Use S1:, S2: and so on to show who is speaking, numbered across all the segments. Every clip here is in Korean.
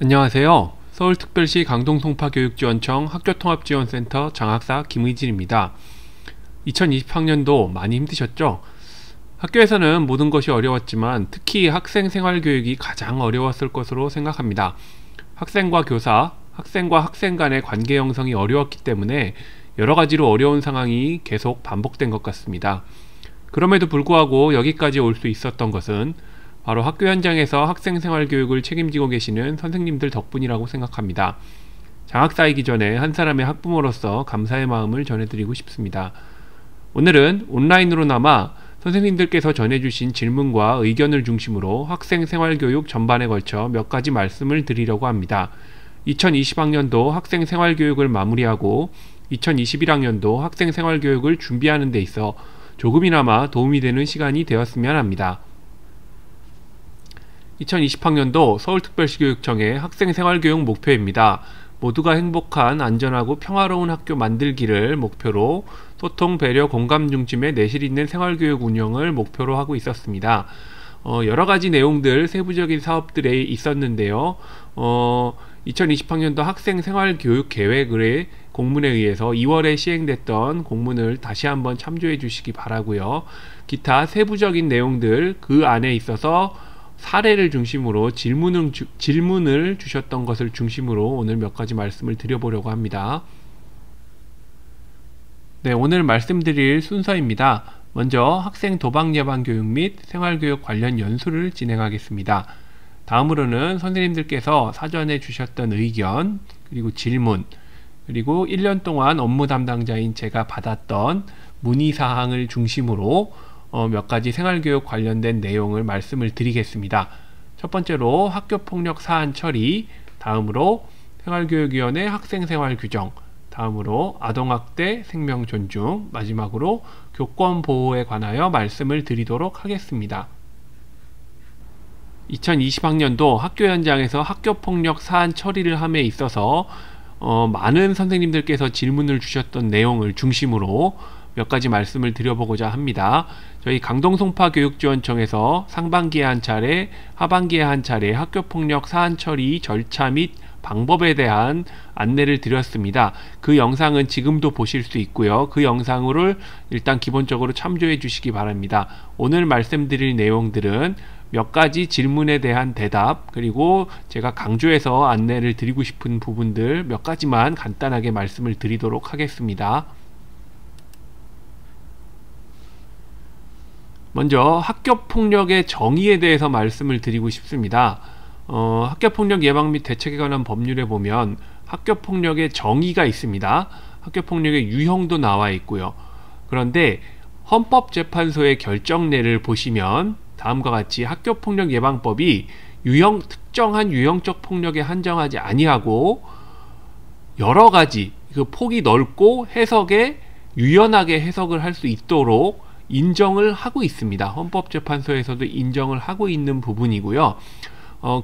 S1: 안녕하세요. 서울특별시 강동송파교육지원청 학교통합지원센터 장학사 김의진입니다. 2020학년도 많이 힘드셨죠? 학교에서는 모든 것이 어려웠지만 특히 학생 생활교육이 가장 어려웠을 것으로 생각합니다. 학생과 교사, 학생과 학생 간의 관계 형성이 어려웠기 때문에 여러가지로 어려운 상황이 계속 반복된 것 같습니다. 그럼에도 불구하고 여기까지 올 수 있었던 것은 바로 학교 현장에서 학생생활교육을 책임지고 계시는 선생님들 덕분이라고 생각합니다. 장학사이기 전에 한 사람의 학부모로서 감사의 마음을 전해드리고 싶습니다. 오늘은 온라인으로나마 선생님들께서 전해주신 질문과 의견을 중심으로 학생생활교육 전반에 걸쳐 몇 가지 말씀을 드리려고 합니다. 2020학년도 학생생활교육을 마무리하고 2021학년도 학생생활교육을 준비하는 데 있어 조금이나마 도움이 되는 시간이 되었으면 합니다. 2020학년도 서울특별시교육청의 학생생활교육 목표입니다. 모두가 행복한, 안전하고 평화로운 학교 만들기를 목표로 소통, 배려, 공감 중심의 내실 있는 생활교육 운영을 목표로 하고 있었습니다. 여러가지 내용들, 세부적인 사업들에 있었는데요. 2020학년도 학생생활교육 계획의 공문에 의해서 2월에 시행됐던 공문을 다시 한번 참조해 주시기 바라고요. 기타 세부적인 내용들 그 안에 있어서 사례를 중심으로 질문을 주셨던 것을 중심으로 오늘 몇 가지 말씀을 드려보려고 합니다. 네, 오늘 말씀드릴 순서입니다. 먼저 학생 도박 예방 교육 및 생활교육 관련 연수를 진행하겠습니다. 다음으로는 선생님들께서 사전에 주셨던 의견, 그리고 질문, 그리고 1년 동안 업무 담당자인 제가 받았던 문의사항을 중심으로 몇 가지 생활교육 관련된 내용을 말씀을 드리겠습니다. 첫 번째로 학교폭력 사안 처리, 다음으로 생활교육위원회 학생생활 규정, 다음으로 아동학대 생명 존중, 마지막으로 교권보호에 관하여 말씀을 드리도록 하겠습니다. 2020학년도 학교 현장에서 학교폭력 사안 처리를 함에 있어서 많은 선생님들께서 질문을 주셨던 내용을 중심으로 몇 가지 말씀을 드려보고자 합니다. 저희 강동송파교육지원청에서 상반기에 한 차례, 하반기에 한 차례 학교폭력 사안 처리 절차 및 방법에 대한 안내를 드렸습니다. 그 영상은 지금도 보실 수 있고요. 그 영상을 일단 기본적으로 참조해 주시기 바랍니다. 오늘 말씀드릴 내용들은 몇 가지 질문에 대한 대답, 그리고 제가 강조해서 안내를 드리고 싶은 부분들 몇 가지만 간단하게 말씀을 드리도록 하겠습니다. 먼저 학교폭력의 정의에 대해서 말씀을 드리고 싶습니다. 학교폭력 예방 및 대책에 관한 법률에 보면 학교폭력의 정의가 있습니다. 학교폭력의 유형도 나와 있고요. 그런데 헌법재판소의 결정례를 보시면 다음과 같이 학교폭력 예방법이 특정한 유형적 폭력에 한정하지 아니하고 여러가지 그 폭이 넓고 해석에 유연하게 해석을 할 수 있도록 인정을 하고 있습니다. 헌법재판소에서도 인정을 하고 있는 부분이고요.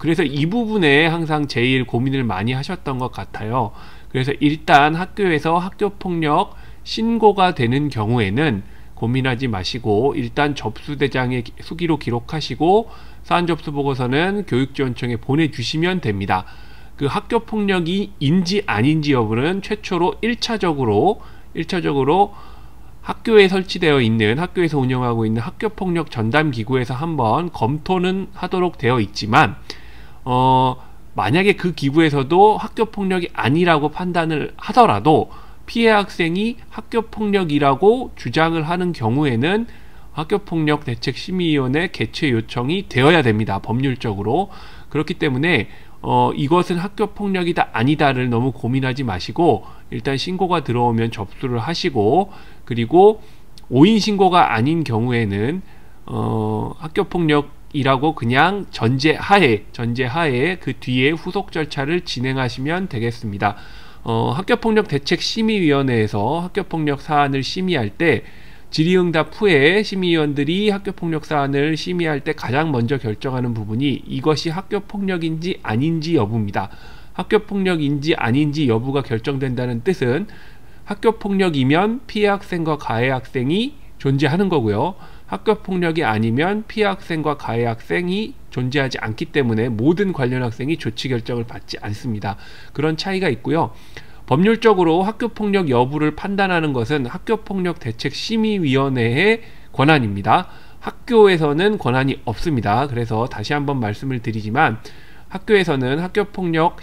S1: 그래서 이 부분에 항상 제일 고민을 많이 하셨던 것 같아요. 그래서 일단 학교에서 학교폭력 신고가 되는 경우에는 고민하지 마시고 일단 접수대장에 수기로 기록하시고 사안접수보고서는 교육지원청에 보내주시면 됩니다. 그 학교폭력이 인지 아닌지 여부는 최초로 1차적으로 학교에 설치되어 있는, 학교에서 운영하고 있는 학교폭력 전담기구에서 한번 검토는 하도록 되어 있지만 만약에 그 기구에서도 학교폭력이 아니라고 판단을 하더라도 피해 학생이 학교폭력이라고 주장을 하는 경우에는 학교폭력대책심의위원회 개최 요청이 되어야 됩니다. 법률적으로. 그렇기 때문에 이것은 학교폭력이다 아니다를 너무 고민하지 마시고 일단 신고가 들어오면 접수를 하시고, 그리고 오인 신고가 아닌 경우에는 학교폭력이라고 그냥 전제하에 그 뒤에 후속 절차를 진행하시면 되겠습니다. 학교폭력대책심의위원회에서 학교폭력 사안을 심의할 때 질의응답 후에 심의위원들이 학교폭력 사안을 심의할 때 가장 먼저 결정하는 부분이 이것이 학교폭력인지 아닌지 여부입니다. 학교폭력인지 아닌지 여부가 결정된다는 뜻은 학교폭력이면 피해 학생과 가해 학생이 존재하는 거고요. 학교폭력이 아니면 피해 학생과 가해 학생이 존재하지 않기 때문에 모든 관련 학생이 조치 결정을 받지 않습니다. 그런 차이가 있고요. 법률적으로 학교폭력 여부를 판단하는 것은 학교폭력대책심의위원회의 권한입니다. 학교에서는 권한이 없습니다. 그래서 다시 한번 말씀을 드리지만 학교에서는 학교폭력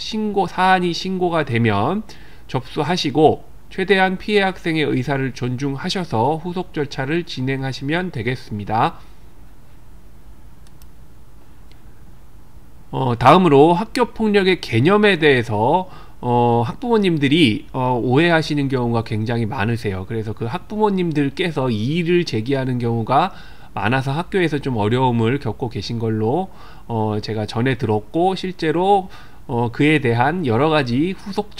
S1: 사안이 신고가 되면 접수하시고 최대한 피해 학생의 의사를 존중하셔서 후속 절차를 진행하시면 되겠습니다. 다음으로 학교폭력의 개념에 대해서 학부모님들이 오해하시는 경우가 굉장히 많으세요. 그래서 그 학부모님들께서 이의를 제기하는 경우가 많아서 학교에서 좀 어려움을 겪고 계신 걸로 제가 전해 들었고, 실제로 그에 대한 여러가지 후속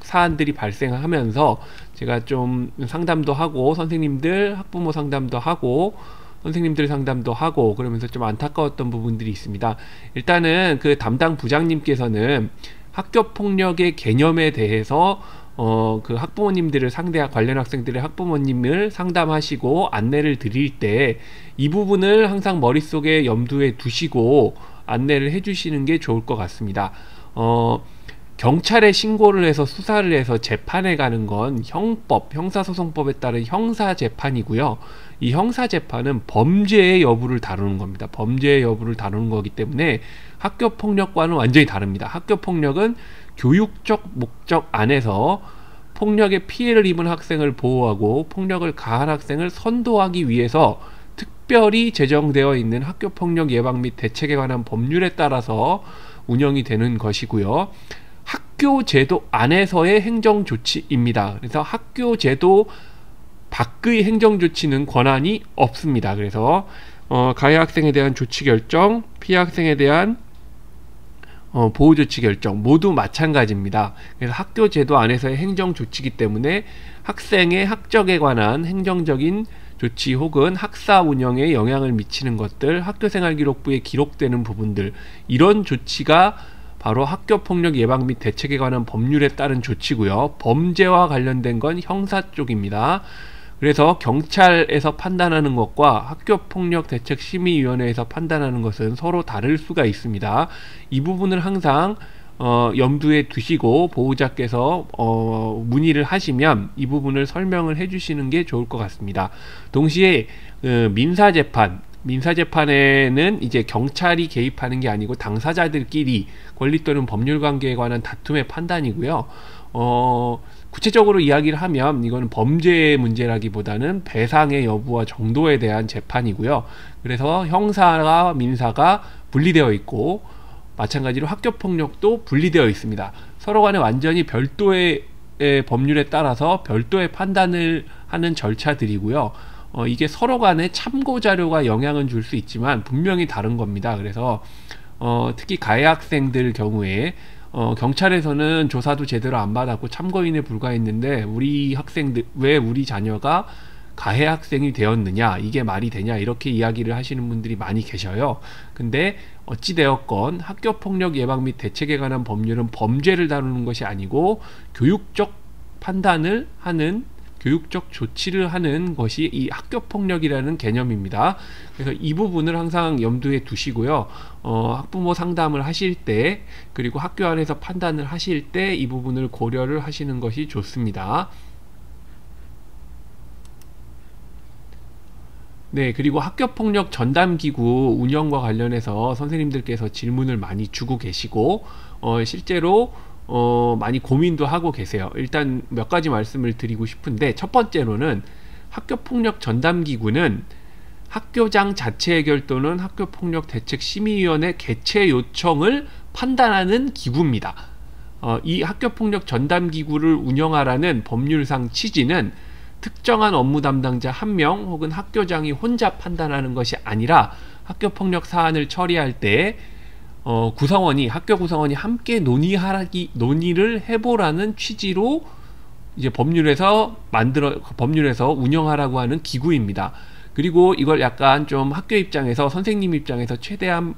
S1: 사안들이 발생하면서 제가 좀 상담도 하고 학부모 상담도 하고 선생님들 상담도 하고 그러면서 좀 안타까웠던 부분들이 있습니다. 일단은 그 담당 부장님께서는 학교폭력의 개념에 대해서 그 학부모님들을 관련 학생들의 학부모님을 상담하시고 안내를 드릴 때 이 부분을 항상 머릿속에 염두에 두시고 안내를 해주시는 게 좋을 것 같습니다. 경찰에 신고를 해서 수사를 해서 재판에 가는 건 형사소송법에 따른 형사재판이고요. 이 형사재판은 범죄의 여부를 다루는 겁니다. 범죄의 여부를 다루는 거기 때문에 학교폭력과는 완전히 다릅니다. 학교폭력은 교육적 목적 안에서 폭력의 피해를 입은 학생을 보호하고 폭력을 가한 학생을 선도하기 위해서 특별히 제정되어 있는 학교폭력 예방 및 대책에 관한 법률에 따라서 운영이 되는 것이고요. 학교제도 안에서의 행정조치입니다. 그래서 학교제도 밖의 행정조치는 권한이 없습니다. 그래서 가해 학생에 대한 조치 결정, 피해 학생에 대한 보호조치 결정 모두 마찬가지입니다. 그래서 학교제도 안에서의 행정조치이기 때문에 학생의 학적에 관한 행정적인 조치 혹은 학사 운영에 영향을 미치는 것들, 학교생활기록부에 기록되는 부분들, 이런 조치가 바로 학교폭력 예방 및 대책에 관한 법률에 따른 조치고요. 범죄와 관련된 건 형사 쪽입니다. 그래서 경찰에서 판단하는 것과 학교폭력대책심의위원회에서 판단하는 것은 서로 다를 수가 있습니다. 이 부분을 항상 염두에 두시고 보호자께서 문의를 하시면 이 부분을 설명을 해주시는 게 좋을 것 같습니다. 동시에 민사재판에는 이제 경찰이 개입하는 게 아니고 당사자들끼리 권리 또는 법률관계에 관한 다툼의 판단이고요. 구체적으로 이야기를 하면 이거는 범죄의 문제라기보다는 배상의 여부와 정도에 대한 재판이고요. 그래서 형사와 민사가 분리되어 있고 마찬가지로 학교폭력도 분리되어 있습니다. 서로 간에 완전히 별도의 법률에 따라서 별도의 판단을 하는 절차들이고요. 이게 서로 간에 참고 자료가 영향은 줄 수 있지만 분명히 다른 겁니다. 그래서 특히 가해 학생들 경우에 경찰에서는 조사도 제대로 안 받았고 참고인에 불과했는데 왜 우리 자녀가 가해 학생이 되었느냐, 이게 말이 되냐, 이렇게 이야기를 하시는 분들이 많이 계셔요. 근데 어찌되었건 학교폭력 예방 및 대책에 관한 법률은 범죄를 다루는 것이 아니고 교육적 판단을 하는, 교육적 조치를 하는 것이 이 학교폭력이라는 개념입니다. 그래서 이 부분을 항상 염두에 두시고요. 학부모 상담을 하실 때, 그리고 학교 안에서 판단을 하실 때 이 부분을 고려를 하시는 것이 좋습니다. 네, 그리고 학교폭력 전담기구 운영과 관련해서 선생님들께서 질문을 많이 주고 계시고 실제로 많이 고민도 하고 계세요. 일단 몇 가지 말씀을 드리고 싶은데, 첫 번째로는 학교폭력 전담기구는 학교장 자체 해결 또는 학교폭력대책심의위원회 개최 요청을 판단하는 기구입니다. 이 학교폭력 전담기구를 운영하라는 법률상 취지는 특정한 업무 담당자 한 명 혹은 학교장이 혼자 판단하는 것이 아니라 학교폭력 사안을 처리할 때 학교 구성원이 함께 논의를 해보라는 취지로 이제 법률에서 운영하라고 하는 기구입니다. 그리고 이걸 약간 좀 학교 입장에서, 선생님 입장에서 최대한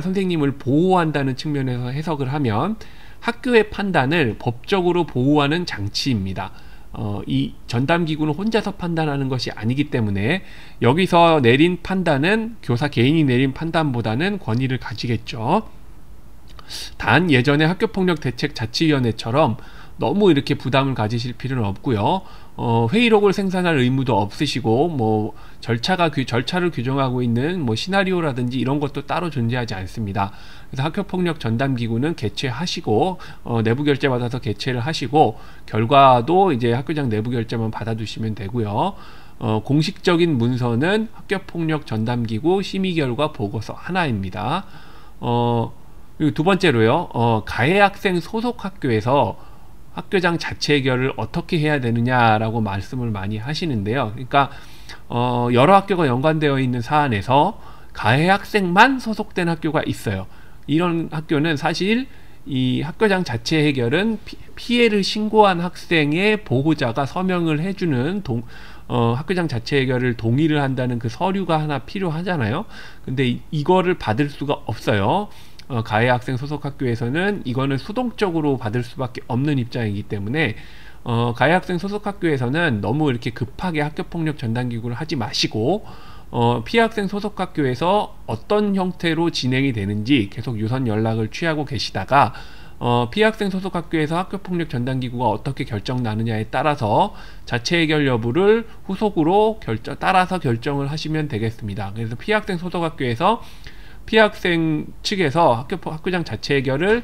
S1: 선생님을 보호한다는 측면에서 해석을 하면 학교의 판단을 법적으로 보호하는 장치입니다. 이 전담기구는 혼자서 판단하는 것이 아니기 때문에 여기서 내린 판단은 교사 개인이 내린 판단보다는 권위를 가지겠죠. 단 예전에 학교폭력대책자치위원회처럼 너무 이렇게 부담을 가지실 필요는 없고요. 회의록을 생산할 의무도 없으시고 뭐 절차를 규정하고 있는 뭐 시나리오라든지 이런 것도 따로 존재하지 않습니다. 그래서 학교폭력 전담기구는 개최하시고 내부 결제 받아서 개최를 하시고 결과도 이제 학교장 내부 결제만 받아두시면 되고요. 공식적인 문서는 학교폭력 전담기구 심의 결과 보고서 하나입니다. 그리고 두 번째로요. 가해 학생 소속 학교에서 학교장 자체 해결을 어떻게 해야 되느냐라고 말씀을 많이 하시는데요. 그러니까 여러 학교가 연관되어 있는 사안에서 가해 학생만 소속된 학교가 있어요. 이런 학교는 사실 이 학교장 자체 해결은 피해를 신고한 학생의 보호자가 서명을 해주는 학교장 자체 해결을 동의를 한다는 그 서류가 하나 필요하잖아요. 근데 이거를 받을 수가 없어요. 가해 학생 소속 학교에서는 이거는 수동적으로 받을 수밖에 없는 입장이기 때문에 가해 학생 소속 학교에서는 너무 이렇게 급하게 학교폭력 전담기구를 하지 마시고 피해 학생 소속 학교에서 어떤 형태로 진행이 되는지 계속 유선 연락을 취하고 계시다가 피해 학생 소속 학교에서 학교폭력 전담기구가 어떻게 결정 나느냐에 따라서 자체 해결 여부를 후속으로 따라서 결정을 하시면 되겠습니다. 그래서 피해 학생 소속 학교에서 피해 학생 측에서 학교장 자체 해결을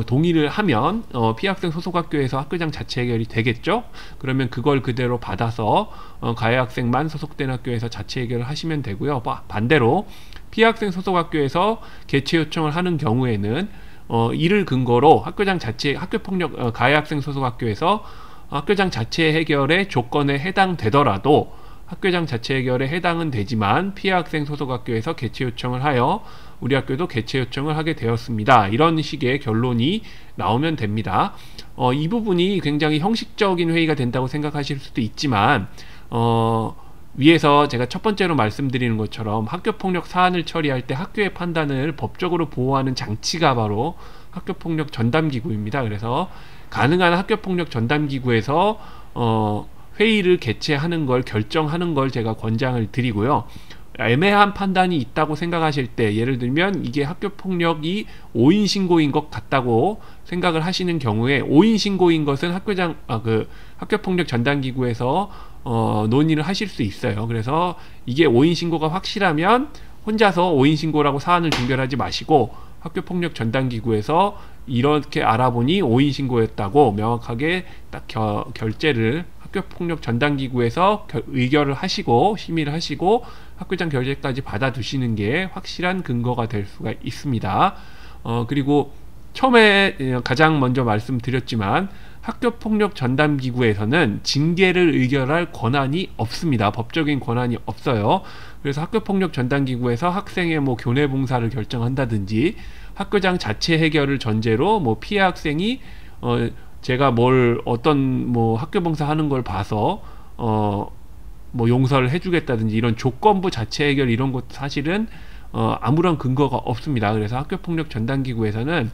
S1: 동의를 하면 피해 학생 소속 학교에서 학교장 자체 해결이 되겠죠. 그러면 그걸 그대로 받아서 가해 학생만 소속된 학교에서 자체 해결을 하시면 되고요. 반대로 피해 학생 소속 학교에서 개최 요청을 하는 경우에는 이를 근거로 학교폭력 가해 학생 소속 학교에서 학교장 자체 해결의 조건에 해당되더라도 학교장 자체 해결에 해당은 되지만 피해 학생 소속 학교에서 개최 요청을 하여 우리 학교도 개최 요청을 하게 되었습니다. 이런 식의 결론이 나오면 됩니다. 이 부분이 굉장히 형식적인 회의가 된다고 생각하실 수도 있지만 위에서 제가 첫 번째로 말씀드리는 것처럼 학교폭력 사안을 처리할 때 학교의 판단을 법적으로 보호하는 장치가 바로 학교폭력 전담기구입니다. 그래서 가능한 학교폭력 전담기구에서 회의를 개최하는 걸 결정하는 걸 제가 권장을 드리고요. 애매한 판단이 있다고 생각하실 때 예를 들면 이게 학교폭력이 5인 신고인 것 같다고 생각을 하시는 경우에 5인 신고인 것은 학교폭력 전담기구에서 논의를 하실 수 있어요. 그래서 이게 5인 신고가 확실하면 혼자서 5인 신고라고 사안을 종결하지 마시고 학교폭력 전담기구에서 이렇게 알아보니 5인 신고였다고 명확하게 딱 결재를 학교폭력 전담기구에서 의결을 하시고 심의를 하시고 학교장 결재까지 받아두시는 게 확실한 근거가 될 수가 있습니다. 그리고 처음에 가장 먼저 말씀드렸지만 학교폭력 전담기구에서는 징계를 의결할 권한이 없습니다. 법적인 권한이 없어요. 그래서 학교폭력 전담기구에서 학생의 뭐 교내 봉사를 결정한다든지 학교장 자체 해결을 전제로 뭐 피해 학생이 제가 어떤 학교 봉사하는 걸 봐서 뭐 용서를 해주겠다든지 이런 조건부 자체 해결 이런 것도 사실은 아무런 근거가 없습니다. 그래서 학교폭력 전담기구에서는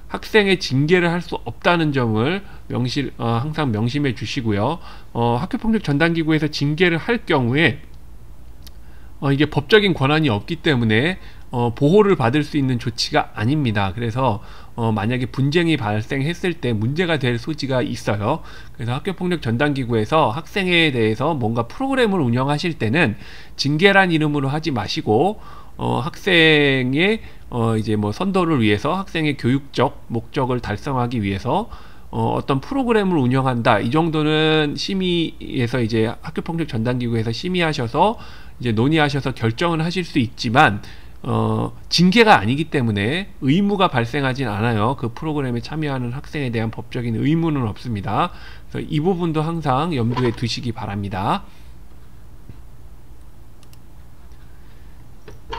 S1: 학생의 징계를 할 수 없다는 점을 항상 명심해 주시고요. 학교폭력 전담기구에서 징계를 할 경우에 이게 법적인 권한이 없기 때문에 보호를 받을 수 있는 조치가 아닙니다. 그래서 만약에 분쟁이 발생했을 때 문제가 될 소지가 있어요. 그래서 학교폭력 전담기구에서 학생에 대해서 뭔가 프로그램을 운영하실 때는 징계란 이름으로 하지 마시고 학생의 이제 뭐 선도를 위해서 학생의 교육적 목적을 달성하기 위해서 어떤 프로그램을 운영한다. 이 정도는 심의에서 이제 학교폭력 전담기구에서 심의하셔서 이제 논의하셔서 결정을 하실 수 있지만 징계가 아니기 때문에 의무가 발생하진 않아요. 그 프로그램에 참여하는 학생에 대한 법적인 의무는 없습니다. 그래서 이 부분도 항상 염두에 두시기 바랍니다.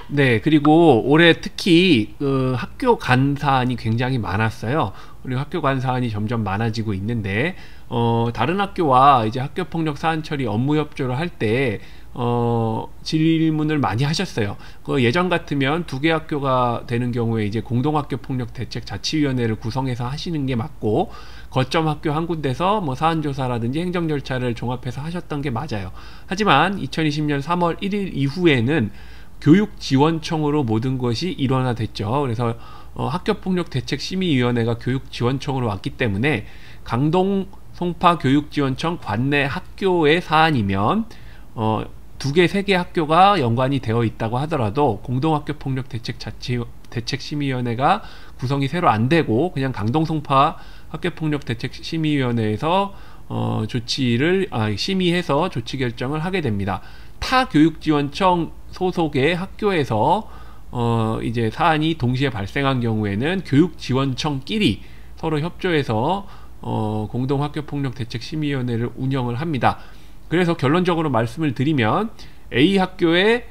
S1: 네, 그리고 올해 특히 학교 간 사안이 굉장히 많았어요. 그리고 학교 간 사안이 점점 많아지고 있는데 다른 학교와 이제 학교폭력 사안 처리 업무 협조를 할 때 질문을 많이 하셨어요. 그 예전 같으면 두 개 학교가 되는 경우에 이제 공동학교 폭력 대책 자치위원회를 구성해서 하시는 게 맞고, 거점 학교 한 군데서 뭐 사안조사라든지 행정 절차를 종합해서 하셨던 게 맞아요. 하지만 2020년 3월 1일 이후에는 교육지원청으로 모든 것이 일원화됐죠. 그래서 학교폭력대책심의위원회가 교육지원청으로 왔기 때문에 강동 송파 교육지원청 관내 학교의 사안이면 두 개, 세 개 학교가 연관이 되어 있다고 하더라도 공동학교폭력대책심의위원회가 구성이 새로 안 되고 그냥 강동 송파 학교폭력대책심의위원회에서 조치를 심의해서 조치 결정을 하게 됩니다. 타 교육지원청 소속의 학교에서 이제 사안이 동시에 발생한 경우에는 교육지원청끼리 서로 협조해서 공동학교폭력대책심의위원회를 운영을 합니다. 그래서 결론적으로 말씀을 드리면 A학교에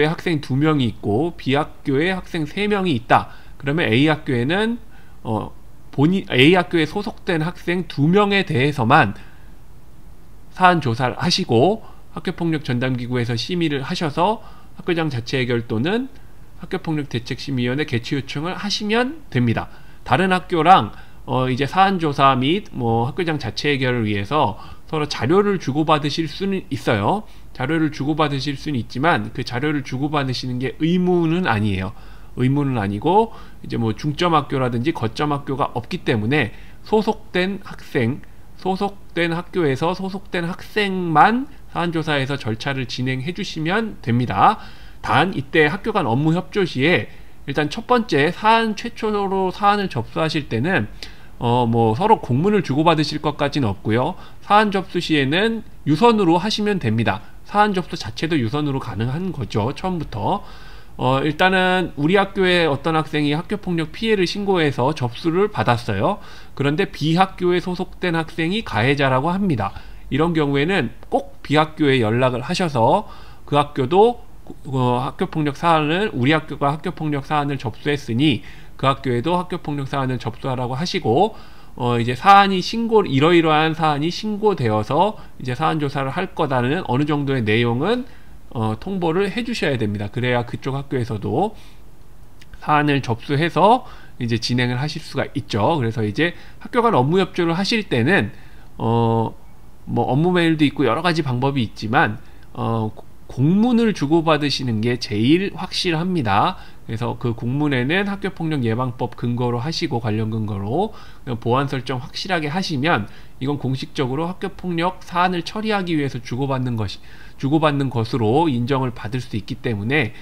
S1: 학생 2명이 있고 B학교에 학생 3명이 있다. 그러면 A학교에는 A학교에 소속된 학생 2명에 대해서만 사안 조사를 하시고 학교폭력전담기구에서 심의를 하셔서 학교장 자체해결 또는 학교폭력대책심의위원회 개최 요청을 하시면 됩니다. 다른 학교랑 이제 사안조사 및 뭐 학교장 자체해결을 위해서 서로 자료를 주고받으실 수는 있어요. 자료를 주고받으실 수는 있지만 그 자료를 주고받으시는 게 의무는 아니에요. 의무는 아니고 이제 뭐 중점학교라든지 거점학교가 없기 때문에 소속된 학교에서 소속된 학생만 사안조사에서 절차를 진행해 주시면 됩니다. 단 이때 학교 간 업무 협조 시에 일단 첫 번째 최초로 사안을 접수하실 때는 뭐 서로 공문을 주고받으실 것까지는 없고요. 사안 접수 시에는 유선으로 하시면 됩니다. 사안 접수 자체도 유선으로 가능한 거죠. 처음부터. 일단은 우리 학교에 어떤 학생이 학교폭력 피해를 신고해서 접수를 받았어요. 그런데 B학교에 소속된 학생이 가해자라고 합니다. 이런 경우에는 꼭 B학교에 연락을 하셔서 그 학교도 학교폭력 사안을 우리 학교가 학교폭력 사안을 접수했으니 그 학교에도 학교폭력 사안을 접수하라고 하시고 이제 사안이 이러이러한 사안이 신고되어서 이제 사안 조사를 할 거다는 어느 정도의 내용은 통보를 해 주셔야 됩니다. 그래야 그쪽 학교에서도 사안을 접수해서 이제 진행을 하실 수가 있죠. 그래서 이제 학교 간 업무 협조를 하실 때는 뭐 업무 메일도 있고 여러 가지 방법이 있지만 공문을 주고받으시는 게 제일 확실합니다. 그래서 그 공문에는 학교폭력 예방법 근거로 하시고 관련 근거로 보안 설정 확실하게 하시면 이건 공식적으로 학교폭력 사안을 처리하기 위해서 주고받는 것으로 인정을 받을 수 있기 때문에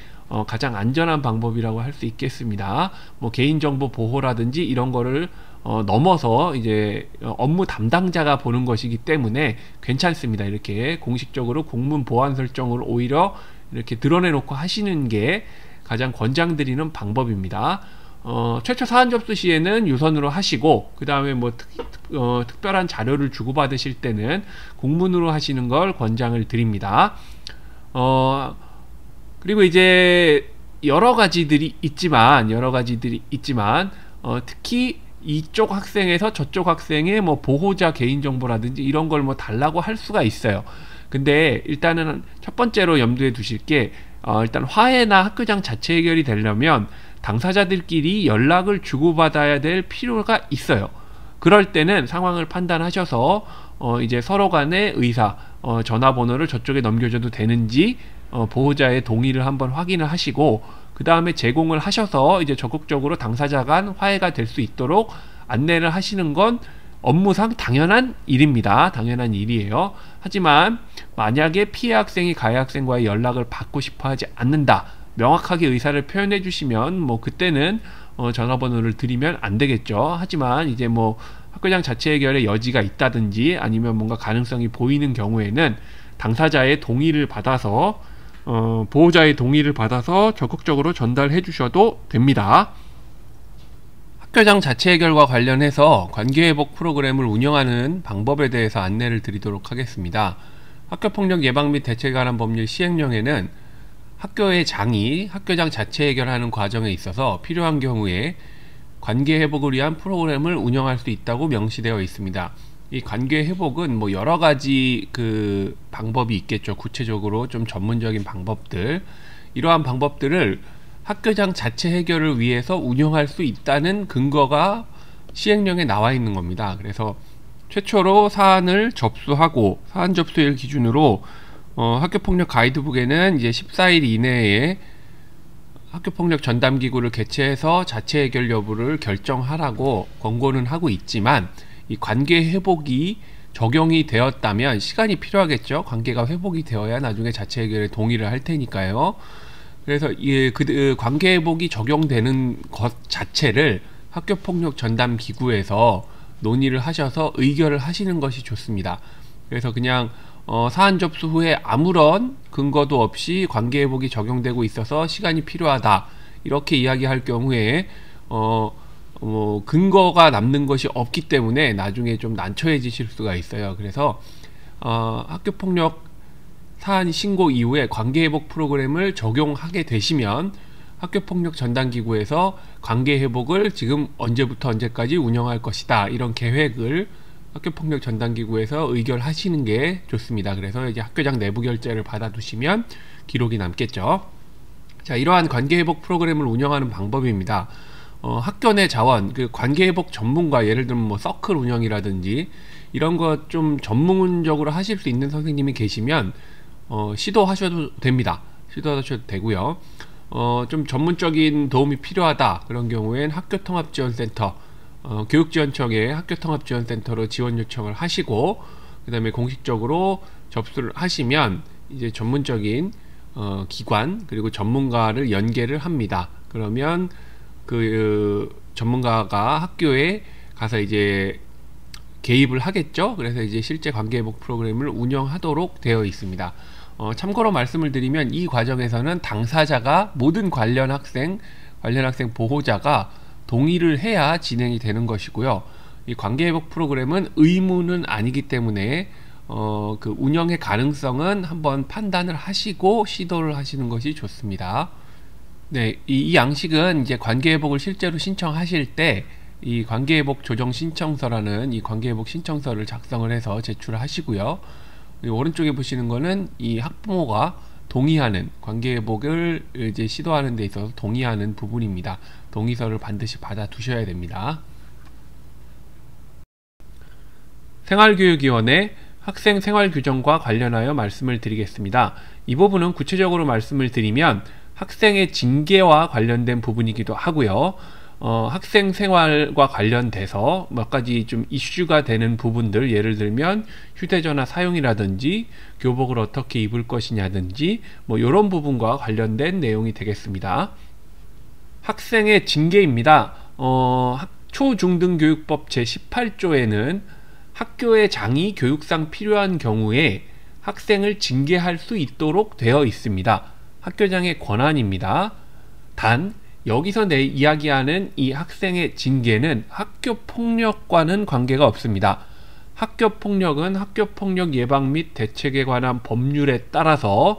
S1: 가장 안전한 방법이라고 할 수 있겠습니다. 뭐 개인정보 보호라든지 이런 거를 넘어서 이제 업무 담당자가 보는 것이기 때문에 괜찮습니다. 이렇게 공식적으로 공문 보안 설정을 오히려 이렇게 드러내놓고 하시는 게 가장 권장드리는 방법입니다. 최초 사안 접수 시에는 유선으로 하시고 그 다음에 뭐 특별한 자료를 주고받으실 때는 공문으로 하시는 걸 권장을 드립니다. 그리고 이제 여러 가지들이 있지만 특히 이쪽 학생에서 저쪽 학생의 뭐 보호자 개인정보라든지 이런 걸 뭐 달라고 할 수가 있어요. 근데 일단은 첫 번째로 염두에 두실 게 일단 화해나 학교장 자체 해결이 되려면 당사자들끼리 연락을 주고받아야 될 필요가 있어요. 그럴 때는 상황을 판단하셔서 이제 서로 간의 의사, 전화번호를 저쪽에 넘겨줘도 되는지 보호자의 동의를 한번 확인을 하시고 그 다음에 제공을 하셔서 이제 적극적으로 당사자 간 화해가 될 수 있도록 안내를 하시는 건 업무상 당연한 일입니다. 당연한 일이에요. 하지만 만약에 피해 학생이 가해 학생과의 연락을 받고 싶어 하지 않는다. 명확하게 의사를 표현해 주시면 뭐 그때는 전화번호를 드리면 안 되겠죠. 하지만 이제 뭐 학교장 자체 해결의 여지가 있다든지 아니면 뭔가 가능성이 보이는 경우에는 당사자의 동의를 받아서 보호자의 동의를 받아서 적극적으로 전달해 주셔도 됩니다. 학교장 자체 해결과 관련해서 관계회복 프로그램을 운영하는 방법에 대해서 안내를 드리도록 하겠습니다. 학교폭력 예방 및 대책에 관한 법률 시행령에는 학교의 장이 학교장 자체 해결하는 과정에 있어서 필요한 경우에 관계회복을 위한 프로그램을 운영할 수 있다고 명시되어 있습니다. 이 관계 회복은 뭐 여러 가지 그 방법이 있겠죠. 구체적으로 좀 전문적인 방법들, 이러한 방법들을 학교장 자체 해결을 위해서 운영할 수 있다는 근거가 시행령에 나와 있는 겁니다. 그래서 최초로 사안을 접수하고 사안 접수일 기준으로 학교폭력 가이드북에는 이제 14일 이내에 학교폭력 전담기구를 개최해서 자체 해결 여부를 결정하라고 권고는 하고 있지만, 이 관계 회복이 적용이 되었다면 시간이 필요하겠죠. 관계가 회복이 되어야 나중에 자체 해결에 동의를 할 테니까요. 그래서 관계 회복이 적용되는 것 자체를 학교폭력 전담기구에서 논의를 하셔서 의결을 하시는 것이 좋습니다. 그래서 그냥 사안 접수 후에 아무런 근거도 없이 관계 회복이 적용되고 있어서 시간이 필요하다, 이렇게 이야기할 경우에 근거가 남는 것이 없기 때문에 나중에 좀 난처해지실 수가 있어요. 그래서 학교폭력 사안 신고 이후에 관계회복 프로그램을 적용하게 되시면 학교폭력 전담기구에서 관계회복을 지금 언제부터 언제까지 운영할 것이다, 이런 계획을 학교폭력 전담기구에서 의결하시는 게 좋습니다. 그래서 이제 학교장 내부 결재를 받아두시면 기록이 남겠죠. 자, 이러한 관계회복 프로그램을 운영하는 방법입니다. 학교 내 자원, 그 관계회복 전문가, 예를 들면 뭐 서클 운영이라든지 이런 것 좀 전문적으로 하실 수 있는 선생님이 계시면 시도하셔도 됩니다. 시도하셔도 되고요. 좀 전문적인 도움이 필요하다, 그런 경우엔 학교통합지원센터, 교육지원청에 학교통합지원센터로 지원 요청을 하시고, 그 다음에 공식적으로 접수를 하시면 이제 전문적인 기관 그리고 전문가를 연계를 합니다. 그러면 그 전문가가 학교에 가서 이제 개입을 하겠죠. 그래서 이제 실제 관계회복 프로그램을 운영하도록 되어 있습니다. 참고로 말씀을 드리면 이 과정에서는 당사자가, 모든 관련 학생 보호자가 동의를 해야 진행이 되는 것이고요. 이 관계회복 프로그램은 의무는 아니기 때문에 그 운영의 가능성은 한번 판단을 하시고 시도를 하시는 것이 좋습니다. 네, 이 양식은 이제 관계회복을 실제로 신청하실 때 이 관계회복 조정 신청서라는 이 관계회복 신청서를 작성을 해서 제출을 하시고요. 오른쪽에 보시는 거는 이 학부모가 동의하는, 관계회복을 이제 시도하는 데 있어서 동의하는 부분입니다. 동의서를 반드시 받아 두셔야 됩니다. 생활교육위원회 학생 생활규정과 관련하여 말씀을 드리겠습니다. 이 부분은 구체적으로 말씀을 드리면 학생의 징계와 관련된 부분이기도 하고요. 학생 생활과 관련돼서 몇 가지 좀 이슈가 되는 부분들, 예를 들면 휴대전화 사용이라든지 교복을 어떻게 입을 것이냐든지 뭐 이런 부분과 관련된 내용이 되겠습니다. 학생의 징계입니다. 초중등교육법 제18조에는 학교의 장이 교육상 필요한 경우에 학생을 징계할 수 있도록 되어 있습니다. 학교장의 권한입니다. 단 여기서 이야기하는 이 학생의 징계는 학교폭력과는 관계가 없습니다. 학교폭력은 학교폭력 예방 및 대책에 관한 법률에 따라서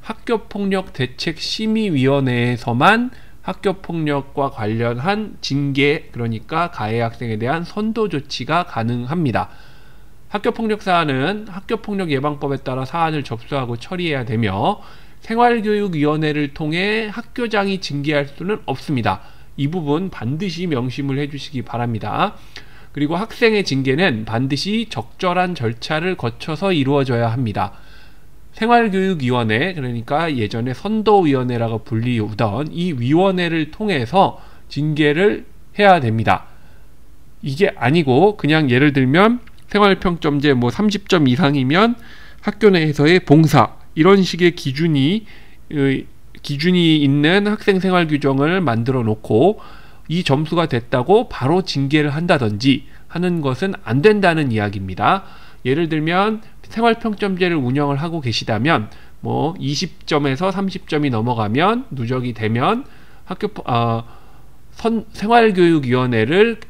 S1: 학교폭력 대책심의위원회에서만 학교폭력과 관련한 징계, 그러니까 가해 학생에 대한 선도 조치가 가능합니다. 학교폭력 사안은 학교폭력 예방법에 따라 사안을 접수하고 처리해야 되며 생활교육위원회를 통해 학교장이 징계할 수는 없습니다. 이 부분 반드시 명심을 해주시기 바랍니다. 그리고 학생의 징계는 반드시 적절한 절차를 거쳐서 이루어져야 합니다. 생활교육위원회, 그러니까 예전에 선도위원회라고 불리우던 이 위원회를 통해서 징계를 해야 됩니다. 이게 아니고 그냥 예를 들면 생활평점제 뭐 30점 이상이면 학교 내에서의 봉사, 이런 식의 기준이 있는 학생 생활 규정을 만들어 놓고 이 점수가 됐다고 바로 징계를 한다든지 하는 것은 안 된다는 이야기입니다. 예를 들면 생활평점제를 운영을 하고 계시다면 뭐 20점에서 30점이 넘어가면 누적이 되면 생활교육위원회를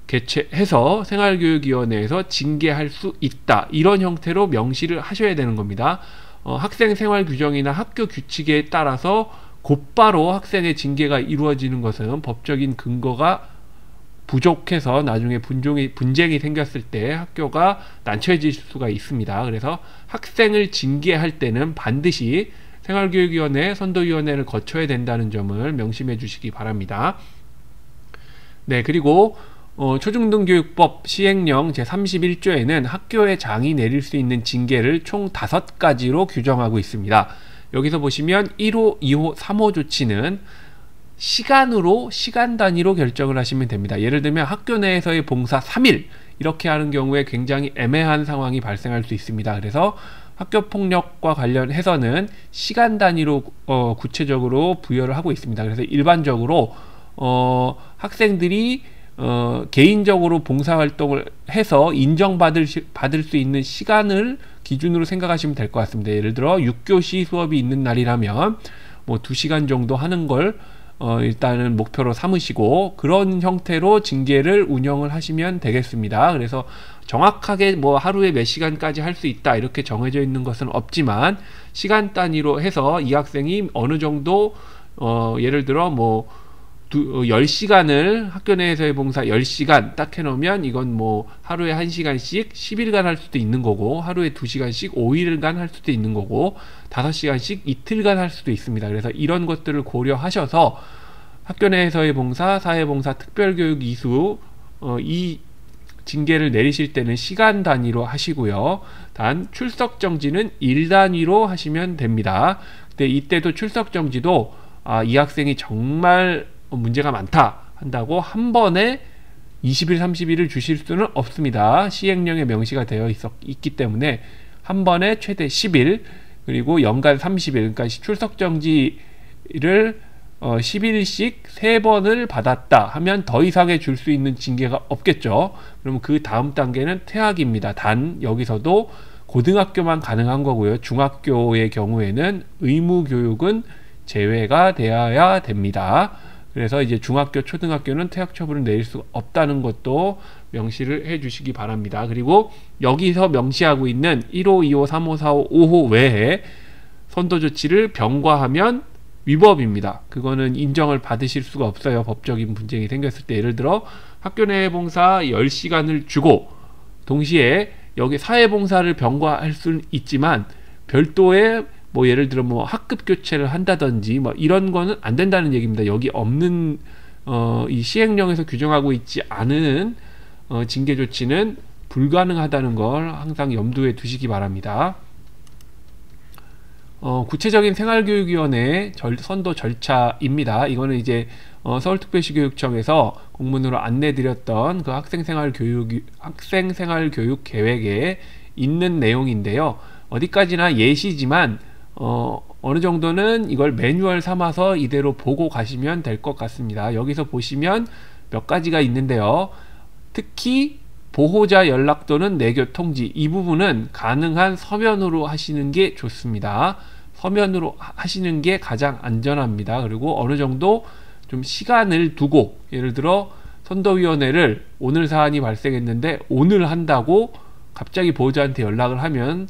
S1: 개최해서 생활교육위원회에서 징계할 수 있다, 이런 형태로 명시를 하셔야 되는 겁니다. 학생 생활 규정이나 학교 규칙에 따라서 곧바로 학생의 징계가 이루어지는 것은 법적인 근거가 부족해서 나중에 분쟁이 생겼을 때 학교가 난처해질 수가 있습니다. 그래서 학생을 징계할 때는 반드시 생활교육위원회, 선도위원회를 거쳐야 된다는 점을 명심해 주시기 바랍니다. 네, 그리고 초중등교육법 시행령 제31조에는 학교의 장이 내릴 수 있는 징계를 총 5가지로 규정하고 있습니다. 여기서 보시면 1호, 2호, 3호 조치는 시간 단위로 결정을 하시면 됩니다. 예를 들면 학교 내에서의 봉사 3일 이렇게 하는 경우에 굉장히 애매한 상황이 발생할 수 있습니다. 그래서 학교폭력과 관련해서는 시간 단위로 구체적으로 부여를 하고 있습니다. 그래서 일반적으로 학생들이 개인적으로 봉사활동을 해서 인정받을 수 있는 시간을 기준으로 생각하시면 될 것 같습니다. 예를 들어 6교시 수업이 있는 날이라면 뭐 2시간 정도 하는 걸 일단은 목표로 삼으시고 그런 형태로 징계를 운영을 하시면 되겠습니다. 그래서 정확하게 뭐 하루에 몇 시간까지 할 수 있다 이렇게 정해져 있는 것은 없지만 시간 단위로 해서 이 학생이 어느 정도 예를 들어 뭐 10시간을 학교 내에서의 봉사 10시간 딱 해놓으면 이건 뭐 하루에 1시간씩 10일간 할 수도 있는 거고 하루에 2시간씩 5일간 할 수도 있는 거고 5시간씩 이틀간 할 수도 있습니다. 그래서 이런 것들을 고려하셔서 학교 내에서의 봉사, 사회봉사, 특별교육 이수 이 징계를 내리실 때는 시간 단위로 하시고요. 단 출석 정지는 일 단위로 하시면 됩니다. 근데 이때도 출석 정지도 이 학생이 정말 문제가 많다 한다고 한 번에 20일, 30일을 주실 수는 없습니다. 시행령에 명시가 되어 있기 때문에 한 번에 최대 10일 그리고 연간 30일 그러니까 출석 정지를 10일씩 3번을 받았다 하면 더 이상의 줄 수 있는 징계가 없겠죠. 그러면 그 다음 단계는 퇴학입니다. 단 여기서도 고등학교만 가능한 거고요. 중학교의 경우에는 의무교육은 제외가 되어야 됩니다. 그래서 이제 중학교, 초등학교는 퇴학 처분을 내릴 수 없다는 것도 명시를 해 주시기 바랍니다. 그리고 여기서 명시하고 있는 1호, 2호, 3호, 4호, 5호 외에 선도 조치를 병과하면 위법입니다. 그거는 인정을 받으실 수가 없어요. 법적인 분쟁이 생겼을 때 예를 들어 학교 내 봉사 10시간을 주고 동시에 여기 사회봉사를 병과할 수는 있지만 별도의 뭐 예를 들어 뭐 학급 교체를 한다든지 뭐 이런 거는 안 된다는 얘기입니다. 여기 없는 이 시행령에서 규정하고 있지 않은 징계 조치는 불가능하다는 걸 항상 염두에 두시기 바랍니다. 구체적인 생활교육위원회 선도 절차입니다. 이거는 이제 서울특별시교육청에서 공문으로 안내드렸던 그 학생생활교육 계획에 있는 내용인데요. 어디까지나 예시지만 어느 정도는 이걸 매뉴얼 삼아서 이대로 보고 가시면 될 것 같습니다. 여기서 보시면 몇 가지가 있는데요. 특히 보호자 연락 또는 내교 통지 이 부분은 가능한 서면으로 하시는 게 좋습니다. 서면으로 하시는 게 가장 안전합니다. 그리고 어느 정도 좀 시간을 두고 예를 들어 선도위원회를 오늘 사안이 발생했는데 오늘 한다고 갑자기 보호자한테 연락을 하면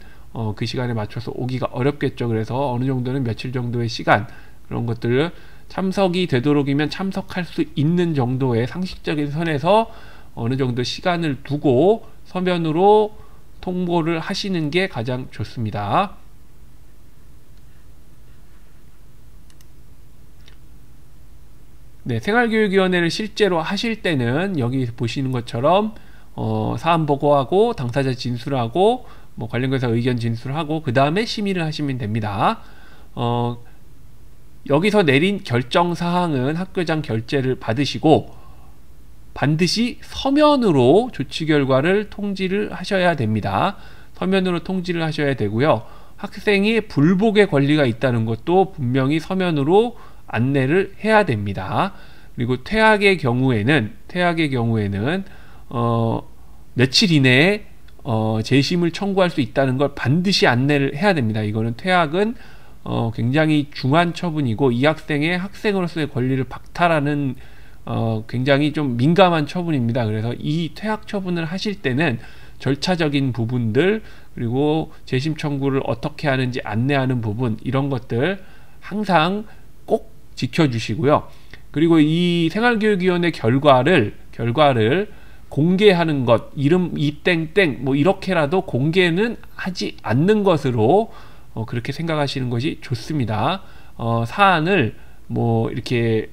S1: 그 시간에 맞춰서 오기가 어렵겠죠. 그래서 어느 정도는 며칠 정도의 시간 그런 것들을 참석이 되도록이면 참석할 수 있는 정도의 상식적인 선에서 어느 정도 시간을 두고 서면으로 통보를 하시는 게 가장 좋습니다. 네, 생활교육위원회를 실제로 하실 때는 여기 보시는 것처럼 사안 보고하고 당사자 진술하고 뭐 관련해서 의견 진술하고 그 다음에 심의를 하시면 됩니다. 여기서 내린 결정사항은 학교장 결재를 받으시고 반드시 서면으로 조치 결과를 통지를 하셔야 됩니다. 서면으로 통지를 하셔야 되고요. 학생이 불복의 권리가 있다는 것도 분명히 서면으로 안내를 해야 됩니다. 그리고 퇴학의 경우에는 며칠 이내에 재심을 청구할 수 있다는 걸 반드시 안내를 해야 됩니다. 이거는 퇴학은 굉장히 중한 처분이고 이 학생의 학생으로서의 권리를 박탈하는 굉장히 좀 민감한 처분입니다. 그래서 이 퇴학 처분을 하실 때는 절차적인 부분들 그리고 재심 청구를 어떻게 하는지 안내하는 부분 이런 것들 항상 꼭 지켜주시고요. 그리고 이 생활교육위원회 결과를 결과를 공개하는 것, 이름 이땡땡 뭐 이렇게라도 공개는 하지 않는 것으로 그렇게 생각하시는 것이 좋습니다. 사안을 뭐 이렇게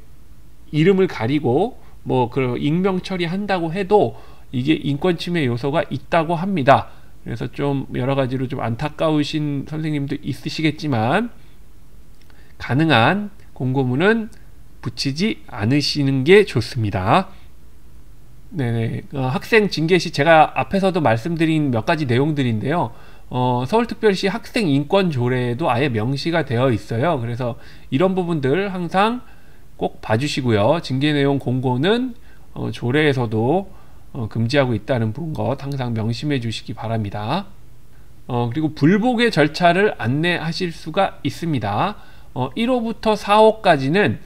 S1: 이름을 가리고 뭐 그 익명 처리한다고 해도 이게 인권 침해 요소가 있다고 합니다. 그래서 좀 여러 가지로 좀 안타까우신 선생님도 있으시겠지만 가능한 공고문은 붙이지 않으시는 게 좋습니다. 네네. 학생 징계 시 제가 앞에서도 말씀드린 몇 가지 내용들인데요. 서울특별시 학생인권조례에도 아예 명시가 되어 있어요. 그래서 이런 부분들 항상 꼭 봐주시고요. 징계 내용 공고는 조례에서도 금지하고 있다는 것 항상 명심해 주시기 바랍니다. 그리고 불복의 절차를 안내하실 수가 있습니다. 1호부터 4호까지는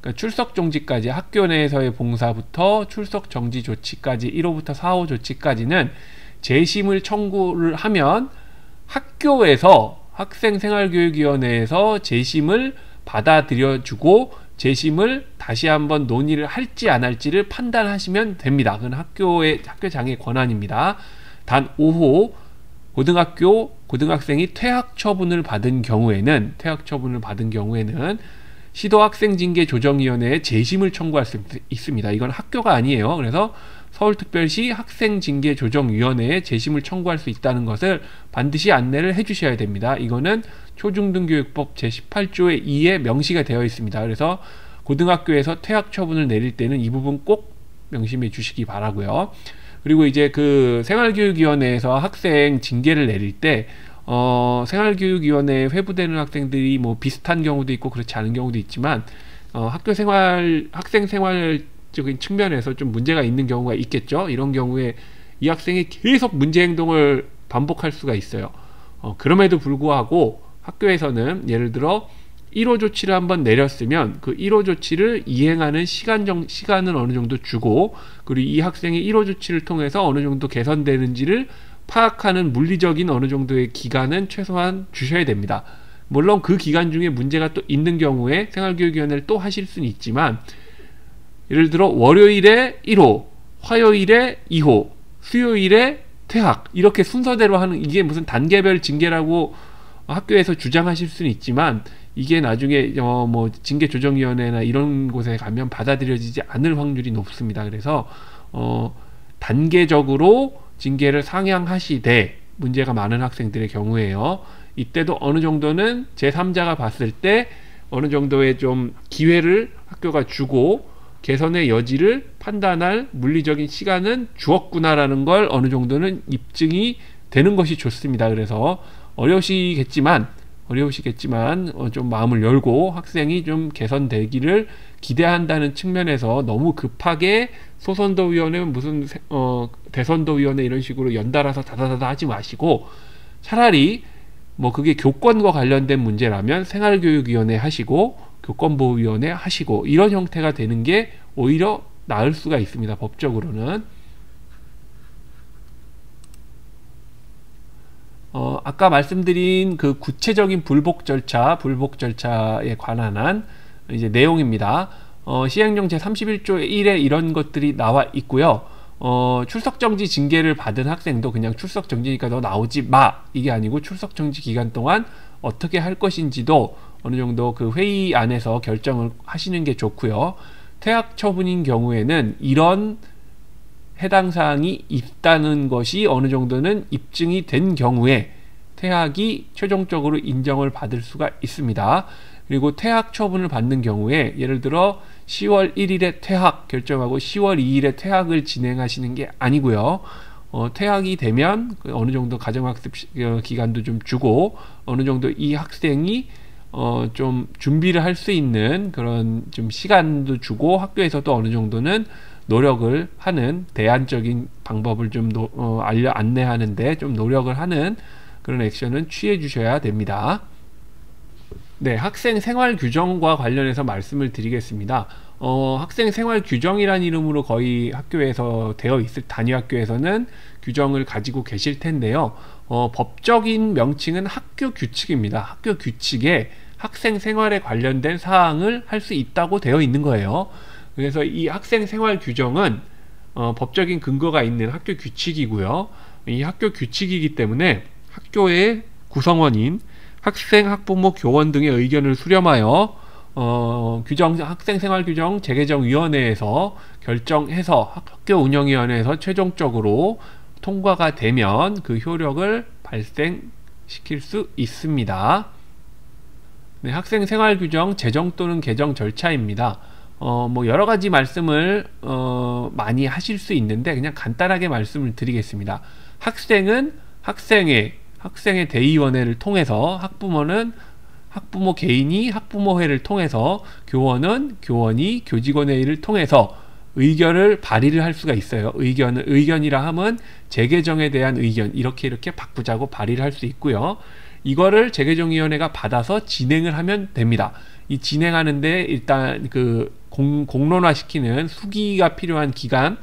S1: 그러니까 출석 정지까지, 학교 내에서의 봉사부터 출석 정지 조치까지 1호부터 4호 조치까지는 재심을 청구를 하면 학교에서 학생생활교육위원회에서 재심을 받아들여주고 재심을 다시 한번 논의를 할지 안 할지를 판단하시면 됩니다. 그건 학교장의 권한입니다. 단 5호 고등학생이 퇴학 처분을 받은 경우에는 시도학생징계조정위원회에 재심을 청구할 수 있습니다. 이건 학교가 아니에요. 그래서 서울특별시 학생징계조정위원회에 재심을 청구할 수 있다는 것을 반드시 안내를 해주셔야 됩니다. 이거는 초중등교육법 제18조의 2에 명시가 되어 있습니다. 그래서 고등학교에서 퇴학 처분을 내릴 때는 이 부분 꼭 명심해 주시기 바라고요. 그리고 이제 그 생활교육위원회에서 학생 징계를 내릴 때 생활교육위원회에 회부되는 학생들이 뭐 비슷한 경우도 있고 그렇지 않은 경우도 있지만 학생 생활적인 측면에서 좀 문제가 있는 경우가 있겠죠. 이런 경우에 이 학생이 계속 문제 행동을 반복할 수가 있어요. 그럼에도 불구하고 학교에서는 예를 들어 1호 조치를 한번 내렸으면 그 1호 조치를 이행하는 시간은 어느 정도 주고, 그리고 이 학생이 1호 조치를 통해서 어느 정도 개선되는지를 파악하는 물리적인 어느 정도의 기간은 최소한 주셔야 됩니다. 물론 그 기간 중에 문제가 또 있는 경우에 생활교육위원회를 또 하실 수는 있지만, 예를 들어 월요일에 1호, 화요일에 2호, 수요일에 퇴학, 이렇게 순서대로 하는, 이게 무슨 단계별 징계라고 학교에서 주장하실 수는 있지만 이게 나중에 뭐 징계조정위원회나 이런 곳에 가면 받아들여지지 않을 확률이 높습니다. 그래서 단계적으로 징계를 상향하시되 문제가 많은 학생들의 경우에요. 이때도 어느 정도는 제3자가 봤을 때 어느 정도의 좀 기회를 학교가 주고 개선의 여지를 판단할 물리적인 시간은 주었구나라는 걸 어느 정도는 입증이 되는 것이 좋습니다. 그래서 어려우시겠지만 좀 마음을 열고 학생이 좀 개선되기를 기대한다는 측면에서 너무 급하게 소선도위원회 무슨 대선도위원회 이런 식으로 연달아서 다다다다 하지 마시고, 차라리 뭐 그게 교권과 관련된 문제라면 생활교육위원회 하시고 교권보호위원회 하시고 이런 형태가 되는 게 오히려 나을 수가 있습니다. 법적으로는. 아까 말씀드린 그 구체적인 불복 절차에 관한 이제 내용입니다. 시행령 제31조 1에 이런 것들이 나와 있고요. 출석정지 징계를 받은 학생도 그냥 출석정지니까 너 나오지 마, 이게 아니고 출석정지 기간 동안 어떻게 할 것인지도 어느 정도 그 회의 안에서 결정을 하시는 게 좋고요. 퇴학 처분인 경우에는 이런 해당 사항이 있다는 것이 어느 정도는 입증이 된 경우에 퇴학이 최종적으로 인정을 받을 수가 있습니다. 그리고 퇴학 처분을 받는 경우에 예를 들어 10월 1일에 퇴학 결정하고 10월 2일에 퇴학을 진행하시는 게 아니고요. 퇴학이 되면 어느 정도 가정학습 기간도 좀 주고 어느 정도 이 학생이 좀 준비를 할 수 있는 그런 좀 시간도 주고 학교에서도 어느 정도는 노력을 하는 대안적인 방법을 좀 안내하는데 좀 노력을 하는 그런 액션은 취해 주셔야 됩니다. 네, 학생 생활 규정과 관련해서 말씀을 드리겠습니다. 학생 생활 규정이란 이름으로 거의 학교에서 되어 있을 단위 학교에서는 규정을 가지고 계실 텐데요. 법적인 명칭은 학교 규칙입니다. 학교 규칙에 학생 생활에 관련된 사항을 할 수 있다고 되어 있는 거예요. 그래서 이 학생 생활 규정은 법적인 근거가 있는 학교 규칙이고요. 이 학교 규칙이기 때문에 학교의 구성원인 학생, 학부모, 교원 등의 의견을 수렴하여 학생생활규정 재개정위원회에서 결정해서 학교 운영위원회에서 최종적으로 통과가 되면 그 효력을 발생시킬 수 있습니다. 네, 학생생활규정 제정 또는 개정 절차입니다. 뭐 여러가지 말씀을 많이 하실 수 있는데 그냥 간단하게 말씀을 드리겠습니다. 학생은 학생의 대의원회를 통해서, 학부모는 학부모 개인이 학부모회를 통해서, 교원은 교원이 교직원회의를 통해서 의견을 발의를 할 수가 있어요. 의견이라 함은 재개정에 대한 의견, 이렇게 바꾸자고 발의를 할 수 있고요. 이거를 재개정위원회가 받아서 진행을 하면 됩니다. 이 진행하는데 일단 그 공론화시키는 수기가 필요한 기간,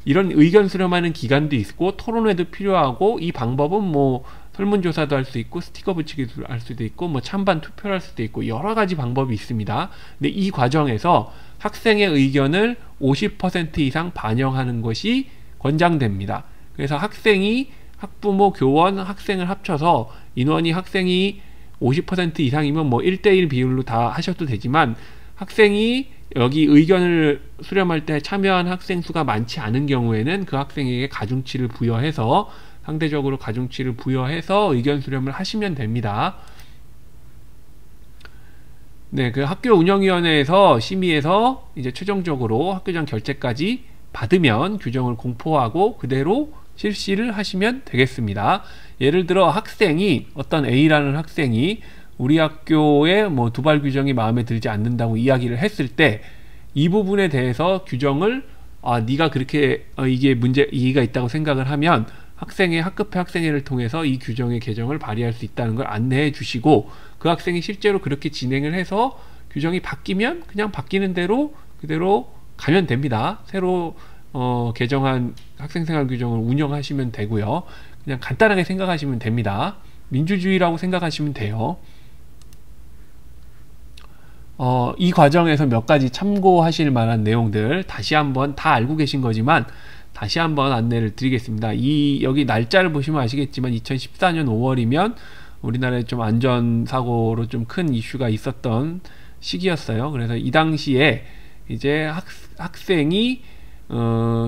S1: 이런 의견 수렴하는 기간도 있고 토론회도 필요하고, 이 방법은 뭐 설문조사도 할 수 있고 스티커 붙이기도 할 수도 있고 뭐 찬반 투표를 할 수도 있고 여러 가지 방법이 있습니다. 근데 이 과정에서 학생의 의견을 50% 이상 반영하는 것이 권장됩니다. 그래서 학생이 학부모, 교원, 학생을 합쳐서 인원이 학생이 50% 이상이면 뭐 1대1 비율로 다 하셔도 되지만, 학생이 여기 의견을 수렴할 때 참여한 학생 수가 많지 않은 경우에는 그 학생에게 가중치를 부여해서, 상대적으로 가중치를 부여해서 의견 수렴을 하시면 됩니다. 네, 그 학교 운영위원회에서 심의해서 이제 최종적으로 학교장 결재까지 받으면 규정을 공포하고 그대로 실시를 하시면 되겠습니다. 예를 들어 어떤 A라는 학생이 우리 학교의 뭐 두발 규정이 마음에 들지 않는다고 이야기를 했을 때, 이 부분에 대해서 규정을 네가 그렇게 이게 이의가 있다고 생각을 하면 학급회 학생회를 통해서 이 규정의 개정을 발의할 수 있다는 걸 안내해 주시고, 그 학생이 실제로 그렇게 진행을 해서 규정이 바뀌면 그냥 바뀌는 대로 그대로 가면 됩니다. 새로 개정한 학생생활 규정을 운영하시면 되고요. 그냥 간단하게 생각하시면 됩니다. 민주주의라고 생각하시면 돼요. 이 과정에서 몇 가지 참고하실 만한 내용들 다시 한번 다 알고 계신 거지만 다시 한번 안내를 드리겠습니다. 여기 날짜를 보시면 아시겠지만 2014년 5월이면 우리나라에 좀 안전사고로 좀 큰 이슈가 있었던 시기였어요. 그래서 이 당시에 이제 학생이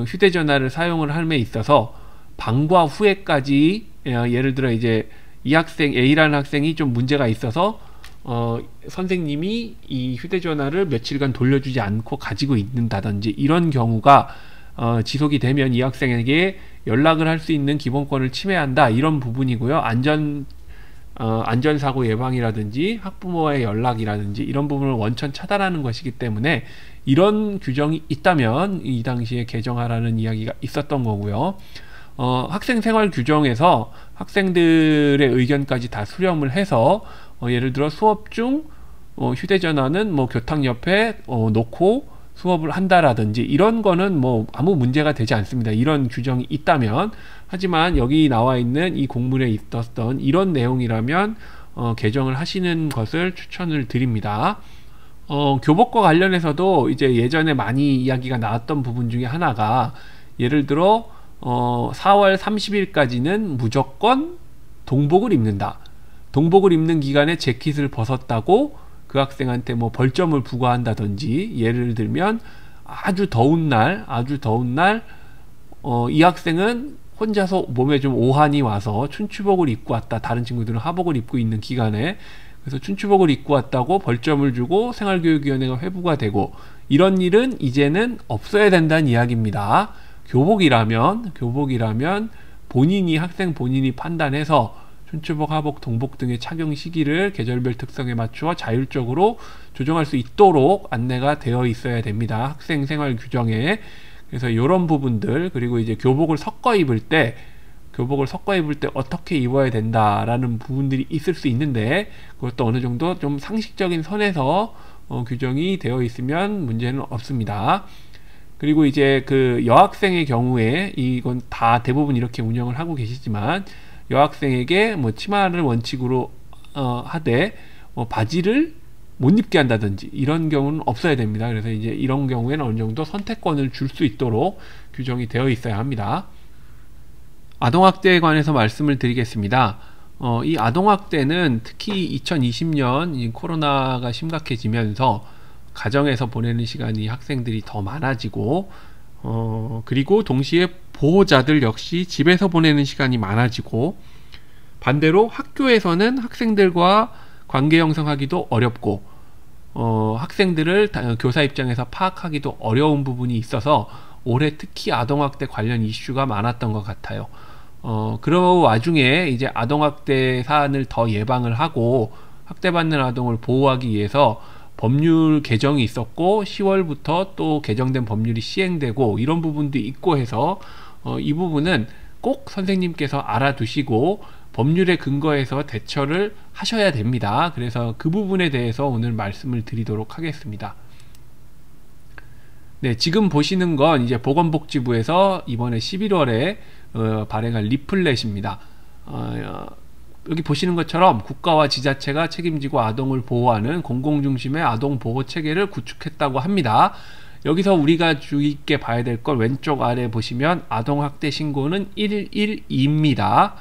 S1: 휴대전화를 사용을 함에 있어서 방과 후에까지, 예를 들어 이제 이 학생 A라는 학생이 좀 문제가 있어서 선생님이 이 휴대전화를 며칠간 돌려주지 않고 가지고 있는다든지 이런 경우가 지속이 되면 이 학생에게 연락을 할 수 있는 기본권을 침해한다, 이런 부분이고요. 안전사고 예방이라든지 학부모와의 연락이라든지 이런 부분을 원천 차단하는 것이기 때문에 이런 규정이 있다면 이 당시에 개정하라는 이야기가 있었던 거고요. 학생생활 규정에서 학생들의 의견까지 다 수렴을 해서 예를 들어 수업 중 휴대전화는 뭐 교탁 옆에 놓고 수업을 한다라든지 이런 거는 뭐 아무 문제가 되지 않습니다. 이런 규정이 있다면. 하지만 여기 나와 있는 이 공문에 있었던 이런 내용이라면 개정을 하시는 것을 추천을 드립니다. 교복과 관련해서도 이제 예전에 많이 이야기가 나왔던 부분 중에 하나가, 예를 들어 4월 30일까지는 무조건 동복을 입는다. 동복을 입는 기간에 재킷을 벗었다고 그 학생한테 뭐 벌점을 부과한다든지, 예를 들면 아주 더운 날 이 학생은 혼자서 몸에 좀 오한이 와서 춘추복을 입고 왔다. 다른 친구들은 하복을 입고 있는 기간에. 그래서 춘추복을 입고 왔다고 벌점을 주고 생활교육위원회가 회부가 되고, 이런 일은 이제는 없어야 된다는 이야기입니다. 교복이라면 학생 본인이 판단해서 춘추복, 하복, 동복 등의 착용 시기를 계절별 특성에 맞추어 자율적으로 조정할 수 있도록 안내가 되어 있어야 됩니다. 학생 생활 규정에. 그래서 이런 부분들, 그리고 이제 교복을 섞어 입을 때 어떻게 입어야 된다라는 부분들이 있을 수 있는데, 그것도 어느 정도 좀 상식적인 선에서 규정이 되어 있으면 문제는 없습니다. 그리고 이제 그 여학생의 경우에 이건 다 대부분 이렇게 운영을 하고 계시지만, 여학생에게 뭐 치마를 원칙으로 하되 바지를 못 입게 한다든지 이런 경우는 없어야 됩니다. 그래서 이제 이런 경우에는 어느 정도 선택권을 줄 수 있도록 규정이 되어 있어야 합니다. 아동학대에 관해서 말씀을 드리겠습니다. 이 아동학대는 특히 2020년 코로나가 심각해지면서 가정에서 보내는 시간이 학생들이 더 많아지고 그리고 동시에 보호자들 역시 집에서 보내는 시간이 많아지고 반대로 학교에서는 학생들과 관계 형성하기도 어렵고 학생들을 교사 입장에서 파악하기도 어려운 부분이 있어서 올해 특히 아동학대 관련 이슈가 많았던 것 같아요. 그런 와중에 이제 아동학대 사안을 더 예방을 하고 학대받는 아동을 보호하기 위해서 법률 개정이 있었고 10월부터 또 개정된 법률이 시행되고 이런 부분도 있고 해서 이 부분은 꼭 선생님께서 알아두시고 법률에 근거해서 대처를 하셔야 됩니다. 그래서 그 부분에 대해서 오늘 말씀을 드리도록 하겠습니다. 네, 지금 보시는 건 이제 보건복지부에서 이번에 11월에 발행한 리플렛입니다. 여기 보시는 것처럼 국가와 지자체가 책임지고 아동을 보호하는 공공중심의 아동보호체계를 구축했다고 합니다. 여기서 우리가 주의 있게 봐야 될 건 왼쪽 아래 보시면 아동학대 신고는 112입니다.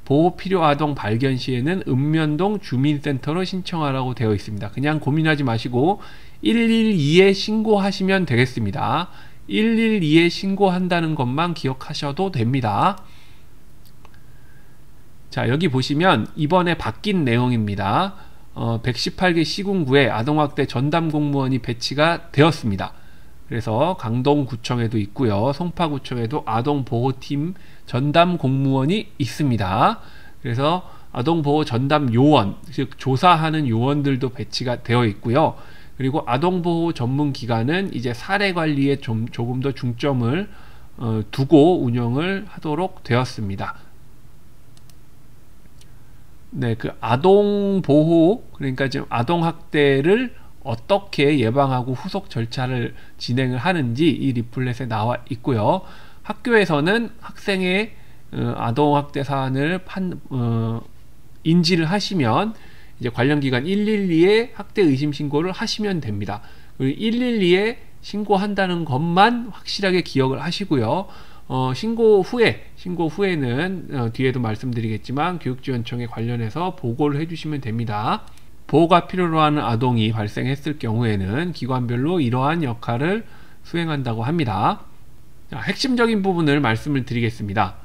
S1: 보호 필요 아동 발견 시에는 읍면동 주민센터로 신청하라고 되어 있습니다. 그냥 고민하지 마시고 112에 신고하시면 되겠습니다. 112에 신고한다는 것만 기억하셔도 됩니다. 자, 여기 보시면 이번에 바뀐 내용입니다. 118개 시군구에 아동학대 전담 공무원이 배치가 되었습니다. 그래서 강동구청에도 있고요. 송파구청에도 아동보호팀 전담 공무원이 있습니다. 그래서 아동보호 전담 요원, 즉 조사하는 요원들도 배치가 되어 있고요. 그리고 아동보호 전문기관은 이제 사례관리에 조금 더 중점을 두고 운영을 하도록 되었습니다. 네, 그 아동보호, 그러니까 지금 아동학대를 어떻게 예방하고 후속 절차를 진행을 하는지 이 리플렛에 나와 있고요. 학교에서는 학생의 아동학대 사안을 인지를 하시면 이제 관련 기관 112에 학대 의심 신고를 하시면 됩니다. 112에 신고한다는 것만 확실하게 기억을 하시고요. 신고 후에는 뒤에도 말씀드리겠지만 교육지원청에 관련해서 보고를 해주시면 됩니다. 보호가 필요로 하는 아동이 발생했을 경우에는 기관별로 이러한 역할을 수행한다고 합니다. 자, 핵심적인 부분을 말씀을 드리겠습니다.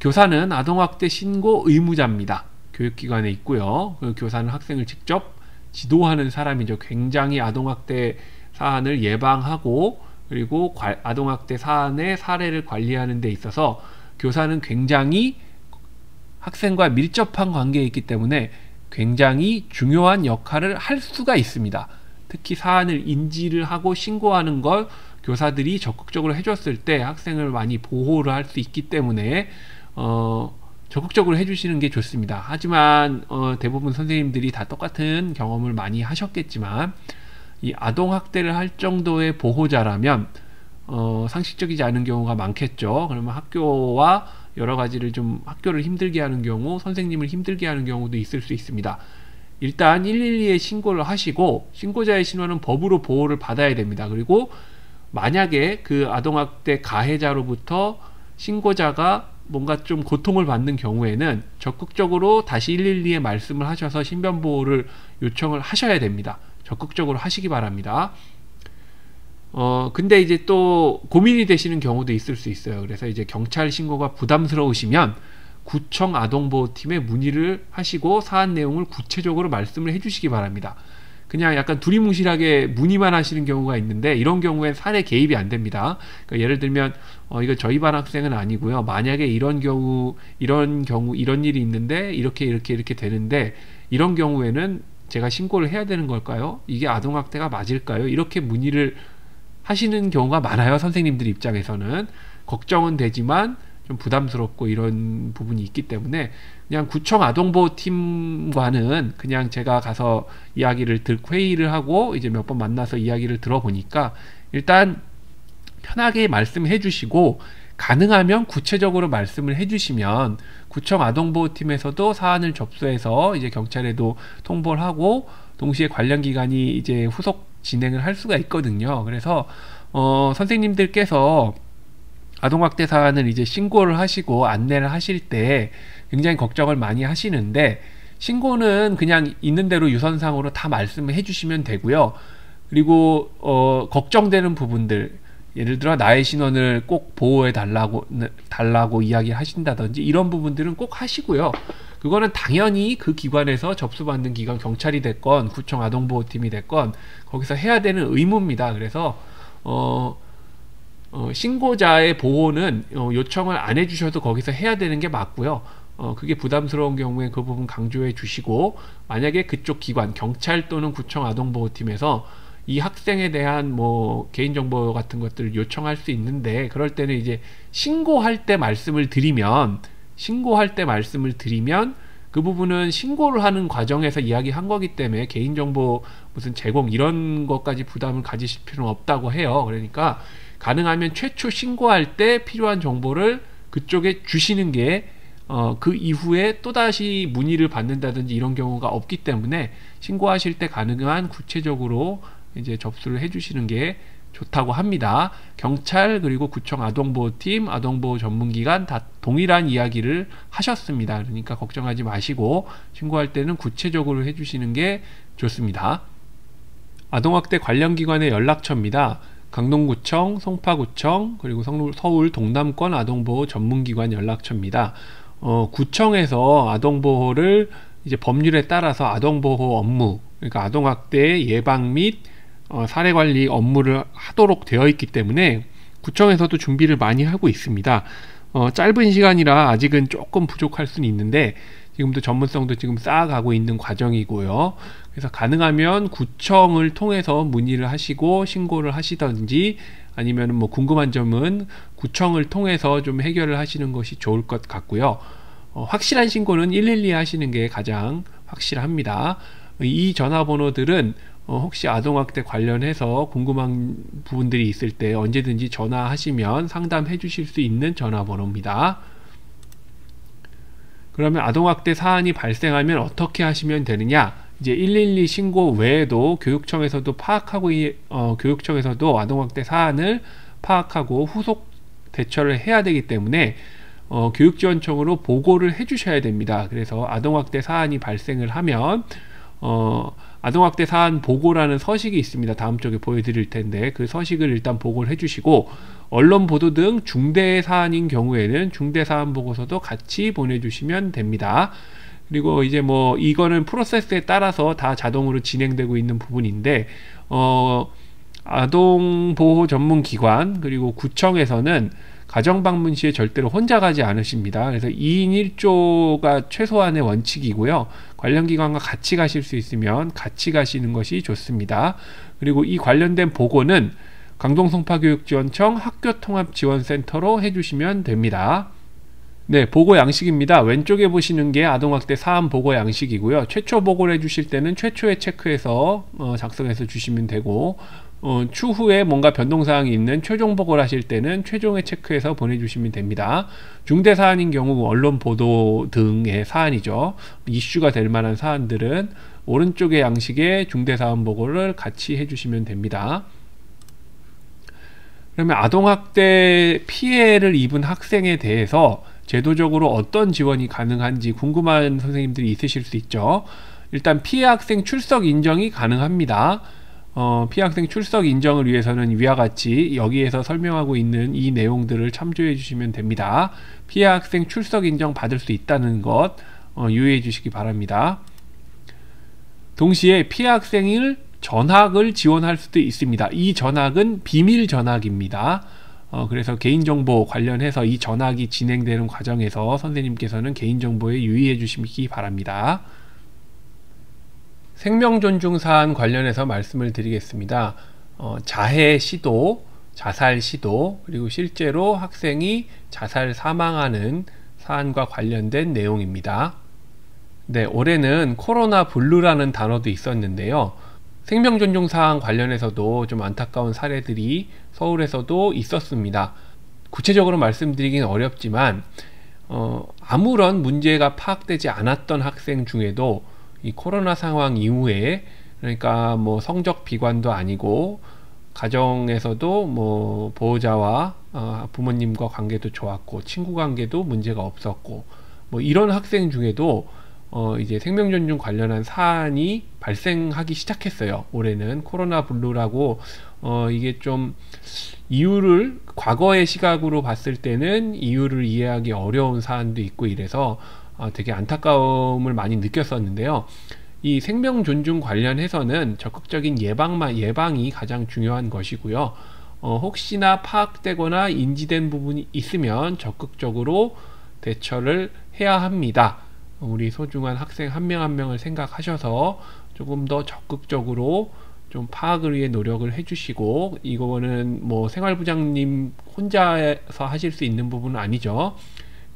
S1: 교사는 아동학대 신고 의무자입니다. 교육기관에 있고요. 그 교사는 학생을 직접 지도하는 사람이죠. 굉장히 아동학대 사안을 예방하고 그리고 아동학대 사안의 사례를 관리하는 데 있어서 교사는 굉장히 학생과 밀접한 관계에 있기 때문에 굉장히 중요한 역할을 할 수가 있습니다. 특히 사안을 인지를 하고 신고하는 걸 교사들이 적극적으로 해줬을 때 학생을 많이 보호를 할 수 있기 때문에 적극적으로 해주시는 게 좋습니다. 하지만 대부분 선생님들이 다 똑같은 경험을 많이 하셨겠지만 이 아동학대를 할 정도의 보호자라면 상식적이지 않은 경우가 많겠죠. 그러면 학교와 여러 가지를 좀 학교를 힘들게 하는 경우, 선생님을 힘들게 하는 경우도 있을 수 있습니다. 일단 112에 신고를 하시고 신고자의 신원은 법으로 보호를 받아야 됩니다. 그리고 만약에 그 아동학대 가해자로부터 신고자가 뭔가 좀 고통을 받는 경우에는 적극적으로 다시 112에 말씀을 하셔서 신변보호를 요청을 하셔야 됩니다. 적극적으로 하시기 바랍니다. 근데 이제 또 고민이 되시는 경우도 있을 수 있어요. 그래서 이제 경찰 신고가 부담스러우시면 구청 아동보호팀에 문의를 하시고 사안 내용을 구체적으로 말씀을 해주시기 바랍니다. 그냥 약간 두리뭉실하게 문의만 하시는 경우가 있는데 이런 경우엔 사례 개입이 안 됩니다. 그러니까 예를 들면 이거 저희 반 학생은 아니고요. 만약에 이런 일이 있는데 이렇게 되는데 이런 경우에는 제가 신고를 해야 되는 걸까요? 이게 아동학대가 맞을까요? 이렇게 문의를 하시는 경우가 많아요. 선생님들 입장에서는 걱정은 되지만 좀 부담스럽고 이런 부분이 있기 때문에 그냥 구청 아동보호팀과는 그냥 제가 가서 회의를 하고 이제 몇 번 만나서 이야기를 들어보니까 일단 편하게 말씀해 주시고 가능하면 구체적으로 말씀을 해주시면 구청 아동보호팀에서도 사안을 접수해서 이제 경찰에도 통보를 하고 동시에 관련 기관이 이제 후속 진행을 할 수가 있거든요. 그래서 선생님들께서 아동학대 사안을 이제 신고를 하시고 안내를 하실 때 굉장히 걱정을 많이 하시는데, 신고는 그냥 있는 대로 유선상으로 다 말씀을 해주시면 되고요. 그리고 걱정되는 부분들, 예를 들어 나의 신원을 꼭 보호해 달라고 이야기하신다든지 이런 부분들은 꼭 하시고요. 그거는 당연히 그 기관에서 접수받는 기관, 경찰이 됐건 구청 아동보호팀이 됐건 거기서 해야 되는 의무입니다. 그래서 신고자의 보호는 요청을 안 해주셔도 거기서 해야 되는 게 맞고요. 그게 부담스러운 경우에 그 부분 강조해 주시고, 만약에 그쪽 기관, 경찰 또는 구청 아동보호팀에서 이 학생에 대한 뭐 개인정보 같은 것들을 요청할 수 있는데, 그럴 때는 이제 신고할 때 말씀을 드리면 그 부분은 신고를 하는 과정에서 이야기한 거기 때문에 개인정보 무슨 제공 이런 것까지 부담을 가지실 필요는 없다고 해요. 그러니까 가능하면 최초 신고할 때 필요한 정보를 그쪽에 주시는 게 그 이후에 또다시 문의를 받는다든지 이런 경우가 없기 때문에 신고하실 때 가능한 구체적으로 이제 접수를 해주시는 게 좋다고 합니다. 경찰 그리고 구청 아동보호팀, 아동보호 전문기관 다 동일한 이야기를 하셨습니다. 그러니까 걱정하지 마시고 신고할 때는 구체적으로 해주시는 게 좋습니다. 아동학대 관련 기관의 연락처입니다. 강동구청, 송파구청, 그리고 서울 동남권 아동보호 전문기관 연락처입니다. 구청에서 아동보호를 이제 법률에 따라서 아동보호 업무, 그러니까 아동학대 예방 및 사례관리 업무를 하도록 되어 있기 때문에 구청에서도 준비를 많이 하고 있습니다. 짧은 시간이라 아직은 조금 부족할 수는 있는데 지금도 전문성도 지금 쌓아가고 있는 과정이고요. 그래서 가능하면 구청을 통해서 문의를 하시고 신고를 하시던지, 아니면 뭐 궁금한 점은 구청을 통해서 좀 해결을 하시는 것이 좋을 것 같고요. 확실한 신고는 112 하시는 게 가장 확실합니다. 이 전화번호들은 혹시 아동학대 관련해서 궁금한 부분들이 있을 때 언제든지 전화하시면 상담해 주실 수 있는 전화번호입니다. 그러면 아동학대 사안이 발생하면 어떻게 하시면 되느냐? 이제 112 신고 외에도 교육청에서도 교육청에서도 아동학대 사안을 파악하고 후속 대처를 해야 되기 때문에 교육지원청으로 보고를 해 주셔야 됩니다. 그래서 아동학대 사안이 발생을 하면 아동학대 사안 보고라는 서식이 있습니다. 다음 쪽에 보여드릴 텐데 그 서식을 일단 보고를 해주시고, 언론 보도 등 중대 사안인 경우에는 중대 사안 보고서도 같이 보내주시면 됩니다. 그리고 이제 뭐 이거는 프로세스에 따라서 다 자동으로 진행되고 있는 부분인데, 아동보호 전문기관 그리고 구청에서는 가정방문 시에 절대로 혼자 가지 않으십니다. 그래서 2인 1조가 최소한의 원칙이고요. 관련 기관과 같이 가실 수 있으면 같이 가시는 것이 좋습니다. 그리고 이 관련된 보고는 강동송파교육지원청 학교통합지원센터로 해주시면 됩니다. 네, 보고 양식입니다. 왼쪽에 보시는 게 아동학대 사안 보고 양식이고요. 최초 보고를 해주실 때는 최초에 체크해서 작성해서 주시면 되고, 추후에 뭔가 변동사항이 있는 최종 보고를 하실 때는 최종에 체크해서 보내주시면 됩니다. 중대사안인 경우 언론 보도 등의 사안이죠. 이슈가 될 만한 사안들은 오른쪽의 양식에 중대사안 보고를 같이 해주시면 됩니다. 그러면 아동학대 피해를 입은 학생에 대해서 제도적으로 어떤 지원이 가능한지 궁금한 선생님들이 있으실 수 있죠. 일단 피해 학생 출석 인정이 가능합니다. 피해 학생 출석 인정을 위해서는 위와 같이 여기에서 설명하고 있는 이 내용들을 참조해 주시면 됩니다. 피해 학생 출석 인정 받을 수 있다는 것 유의해 주시기 바랍니다. 동시에 피해 학생을 전학을 지원할 수도 있습니다. 이 전학은 비밀 전학입니다. 그래서 개인정보 관련해서 이 전학이 진행되는 과정에서 선생님께서는 개인정보에 유의해 주시기 바랍니다. 생명존중 사안 관련해서 말씀을 드리겠습니다. 자해 시도, 자살 시도, 그리고 실제로 학생이 자살 사망하는 사안과 관련된 내용입니다. 네, 올해는 코로나 블루라는 단어도 있었는데요. 생명존중 사안 관련해서도 좀 안타까운 사례들이 서울에서도 있었습니다. 구체적으로 말씀드리긴 어렵지만 아무런 문제가 파악되지 않았던 학생 중에도 이 코로나 상황 이후에 그러니까 뭐 성적 비관도 아니고 가정에서도 뭐 보호자와 부모님과 관계도 좋았고 친구 관계도 문제가 없었고 뭐 이런 학생 중에도 이제 생명존중 관련한 사안이 발생하기 시작했어요. 올해는 코로나 블루라고 이게 좀 이유를 과거의 시각으로 봤을 때는 이유를 이해하기 어려운 사안도 있고 이래서 되게 안타까움을 많이 느꼈었는데요. 이 생명 존중 관련해서는 적극적인 예방이 가장 중요한 것이고요. 혹시나 파악되거나 인지된 부분이 있으면 적극적으로 대처를 해야 합니다. 우리 소중한 학생 한 명 한 명을 생각하셔서 조금 더 적극적으로 좀 파악을 위해 노력을 해주시고, 이거는 뭐 생활부장님 혼자서 하실 수 있는 부분은 아니죠.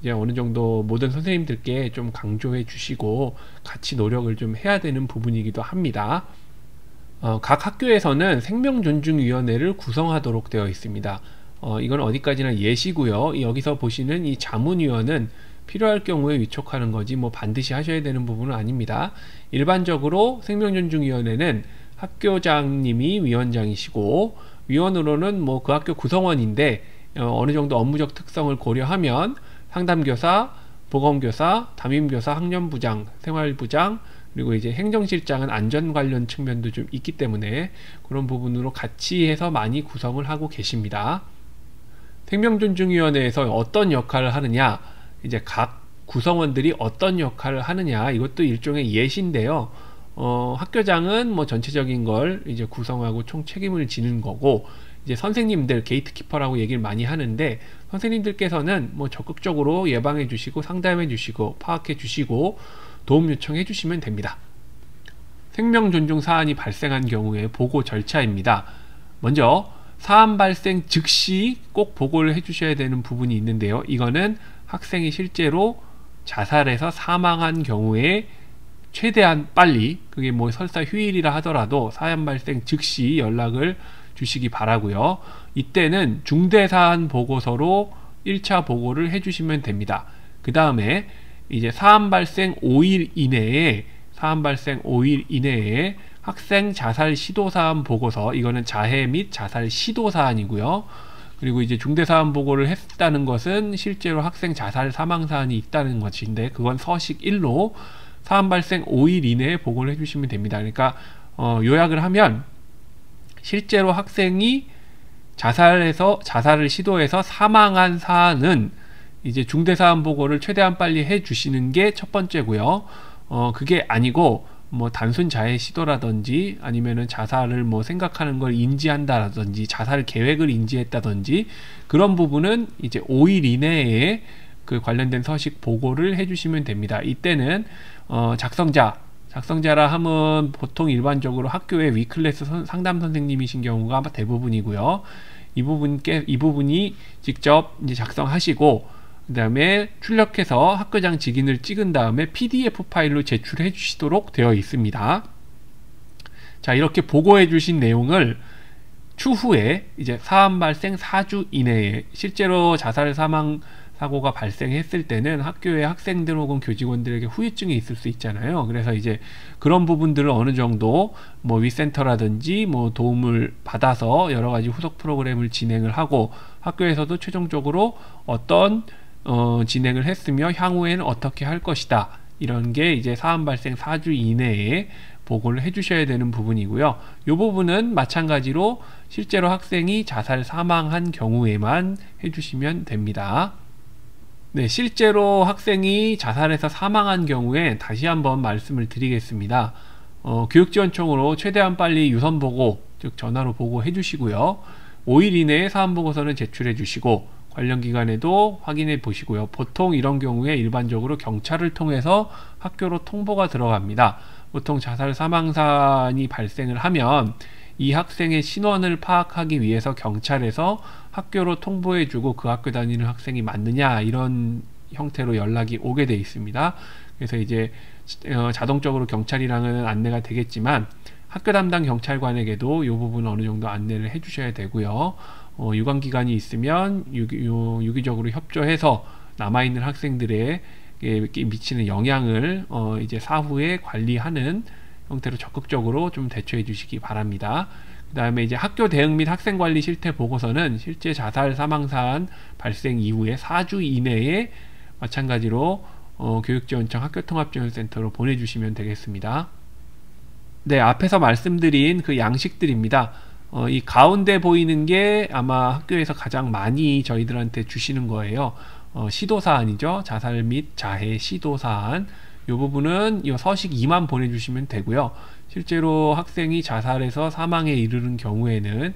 S1: 이제 어느 정도 모든 선생님들께 좀 강조해 주시고 같이 노력을 좀 해야 되는 부분이기도 합니다. 각 학교에서는 생명존중위원회를 구성하도록 되어 있습니다. 이건 어디까지나 예시고요. 여기서 보시는 이 자문위원은 필요할 경우에 위촉하는 거지 뭐 반드시 하셔야 되는 부분은 아닙니다. 일반적으로 생명존중위원회는 학교장님이 위원장이시고, 위원으로는 뭐 그 학교 구성원인데 어느 정도 업무적 특성을 고려하면 상담교사, 보건교사, 담임교사, 학년부장, 생활부장, 그리고 이제 행정실장은 안전 관련 측면도 좀 있기 때문에 그런 부분으로 같이 해서 많이 구성을 하고 계십니다. 생명존중위원회에서 어떤 역할을 하느냐, 이제 각 구성원들이 어떤 역할을 하느냐, 이것도 일종의 예시인데요. 학교장은 뭐 전체적인 걸 이제 구성하고 총 책임을 지는 거고, 이제 선생님들 게이트키퍼라고 얘기를 많이 하는데, 선생님들께서는 뭐 적극적으로 예방해 주시고 상담해 주시고 파악해 주시고 도움 요청해 주시면 됩니다. 생명 존중 사안이 발생한 경우에 보고 절차입니다. 먼저 사안 발생 즉시 꼭 보고를 해 주셔야 되는 부분이 있는데요. 이거는 학생이 실제로 자살해서 사망한 경우에 최대한 빨리, 그게 뭐 설사 휴일이라 하더라도 사안 발생 즉시 연락을 주시기 바라고요. 이때는 중대사안 보고서로 1차 보고를 해주시면 됩니다. 그 다음에 이제 사안 발생 5일 이내에 학생 자살 시도사안 보고서, 이거는 자해 및 자살 시도사안이고요. 그리고 이제 중대사안 보고를 했다는 것은 실제로 학생 자살 사망사안이 있다는 것인데, 그건 서식 1로 사안 발생 5일 이내에 보고를 해주시면 됩니다. 그러니까 요약을 하면 실제로 학생이 자살을 시도해서 사망한 사안은 이제 중대사안 보고를 최대한 빨리 해주시는 게 첫 번째고요. 그게 아니고 뭐 단순 자해 시도라든지 아니면은 자살을 뭐 생각하는 걸 인지한다라든지 자살 계획을 인지했다든지 그런 부분은 이제 5일 이내에 그 관련된 서식 보고를 해주시면 됩니다. 이때는 작성자라 하면 보통 일반적으로 학교의 위클래스 상담 선생님이신 경우가 대부분이고요. 이 부분이 직접 이제 작성하시고, 그 다음에 출력해서 학교장 직인을 찍은 다음에 PDF 파일로 제출해 주시도록 되어 있습니다. 자, 이렇게 보고해 주신 내용을 추후에 이제 사안 발생 4주 이내에, 실제로 자살 사망 사고가 발생했을 때는 학교의 학생들 혹은 교직원들에게 후유증이 있을 수 있잖아요. 그래서 이제 그런 부분들을 어느 정도 뭐 위센터라든지 뭐 도움을 받아서 여러 가지 후속 프로그램을 진행을 하고, 학교에서도 최종적으로 어떤 진행을 했으며 향후에는 어떻게 할 것이다, 이런 게 이제 사안 발생 4주 이내에 보고를 해주셔야 되는 부분이고요. 이 부분은 마찬가지로 실제로 학생이 자살 사망한 경우에만 해주시면 됩니다. 네, 실제로 학생이 자살해서 사망한 경우에 다시 한번 말씀을 드리겠습니다. 교육지원청으로 최대한 빨리 유선 보고, 즉 전화로 보고해 주시고요. 5일 이내에 사안 보고서는 제출해 주시고 관련 기관에도 확인해 보시고요. 보통 이런 경우에 일반적으로 경찰을 통해서 학교로 통보가 들어갑니다. 보통 자살 사망 사안이 발생을 하면 이 학생의 신원을 파악하기 위해서 경찰에서 학교로 통보해주고 그 학교 다니는 학생이 맞느냐, 이런 형태로 연락이 오게 돼 있습니다. 그래서 이제 자동적으로 경찰이랑은 안내가 되겠지만 학교 담당 경찰관에게도 이 부분 어느 정도 안내를 해주셔야 되고요. 유관기관이 있으면 유기적으로 협조해서 남아있는 학생들에게 미치는 영향을 이제 사후에 관리하는 형태로 적극적으로 좀 대처해 주시기 바랍니다. 그 다음에 이제 학교 대응 및 학생관리 실태 보고서는 실제 자살 사망 사안 발생 이후에 4주 이내에 마찬가지로 교육지원청 학교통합지원센터로 보내주시면 되겠습니다. 네, 앞에서 말씀드린 그 양식들입니다. 이 가운데 보이는 게 아마 학교에서 가장 많이 저희들한테 주시는 거예요. 시도사안이죠. 자살 및 자해 시도사안. 이 부분은 이 서식 2만 보내주시면 되고요. 실제로 학생이 자살해서 사망에 이르는 경우에는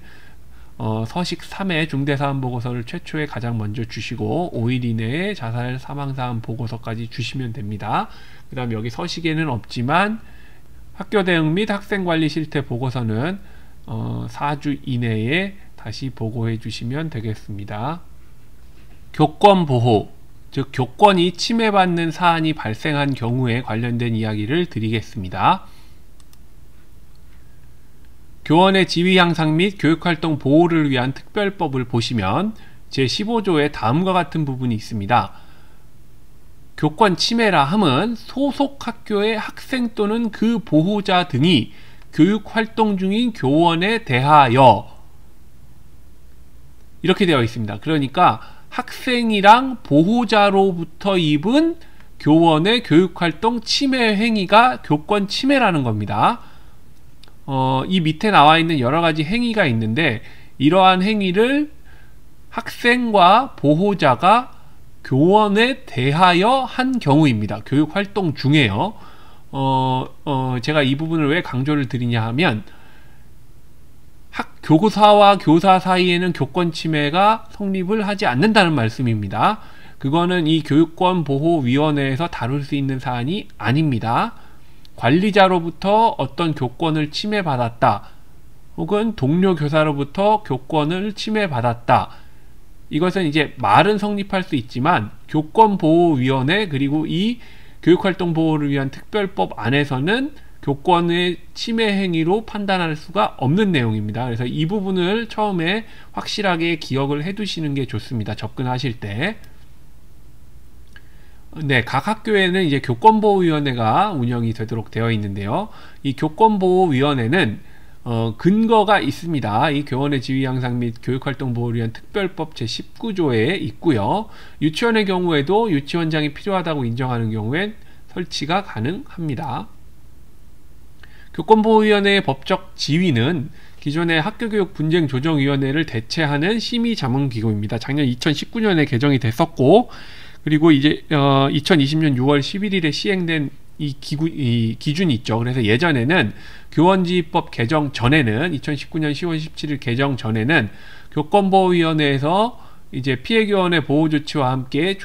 S1: 서식 3회 중대사안 보고서를 최초에 가장 먼저 주시고 5일 이내에 자살 사망사안 보고서까지 주시면 됩니다. 그 다음 여기 서식에는 없지만 학교 대응 및 학생관리 실태 보고서는 4주 이내에 다시 보고해 주시면 되겠습니다. 교권 보호, 즉 교권이 침해받는 사안이 발생한 경우에 관련된 이야기를 드리겠습니다. 교원의 지위 향상 및 교육활동 보호를 위한 특별법을 보시면 제15조에 다음과 같은 부분이 있습니다. 교권 침해라 함은 소속 학교의 학생 또는 그 보호자 등이 교육활동 중인 교원에 대하여, 이렇게 되어 있습니다. 그러니까 학생이랑 보호자로부터 입은 교원의 교육활동 침해 행위가 교권 침해라는 겁니다. 이 밑에 나와 있는 여러가지 행위가 있는데 이러한 행위를 학생과 보호자가 교원에 대하여 한 경우입니다. 교육활동 중에요. 제가 이 부분을 왜 강조를 드리냐 하면 교사와 교사 사이에는 교권 침해가 성립을 하지 않는다는 말씀입니다. 그거는 이 교육권보호위원회에서 다룰 수 있는 사안이 아닙니다. 관리자로부터 어떤 교권을 침해받았다, 혹은 동료 교사로부터 교권을 침해받았다, 이것은 이제 말은 성립할 수 있지만 교권보호위원회 그리고 이 교육활동 보호를 위한 특별법 안에서는 교권의 침해 행위로 판단할 수가 없는 내용입니다. 그래서 이 부분을 처음에 확실하게 기억을 해 두시는 게 좋습니다. 접근하실 때. 네, 각 학교에는 이제 교권보호위원회가 운영이 되도록 되어 있는데요. 이 교권보호위원회는 근거가 있습니다. 이 교원의 지위 향상 및 교육활동 보호를 위한 특별법 제19조에 있고요. 유치원의 경우에도 유치원장이 필요하다고 인정하는 경우엔 설치가 가능합니다. 교권보호위원회의 법적 지위는 기존의 학교교육분쟁조정위원회를 대체하는 심의자문기구입니다. 작년 2019년에 개정이 됐었고, 그리고 이제 2020년 6월 11일에 시행된 이 기준이 있죠. 그래서 예전에는 교원지휘법 개정 전에는 2019년 10월 17일 개정 전에는 교권보호위원회에서 이제 피해교원의 보호조치와 함께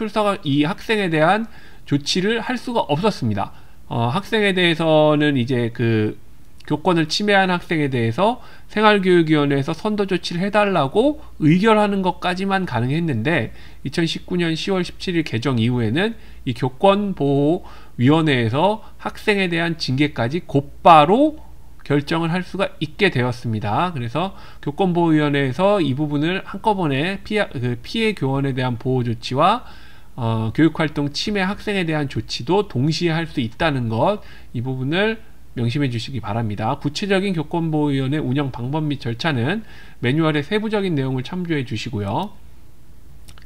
S1: 이 학생에 대한 조치를 할 수가 없었습니다. 학생에 대해서는 이제 그 교권을 침해한 학생에 대해서 생활교육위원회에서 선도조치를 해달라고 의결하는 것까지만 가능했는데 2019년 10월 17일 개정 이후에는 이 교권보호위원회에서 학생에 대한 징계까지 곧바로 결정을 할 수가 있게 되었습니다. 그래서 교권보호위원회에서 이 부분을 한꺼번에 피해 교원에 대한 보호조치와 교육활동 침해 학생에 대한 조치도 동시에 할 수 있다는 것, 이 부분을 명심해 주시기 바랍니다. 구체적인 교권보호위원회 운영 방법 및 절차는 매뉴얼의 세부적인 내용을 참조해 주시고요.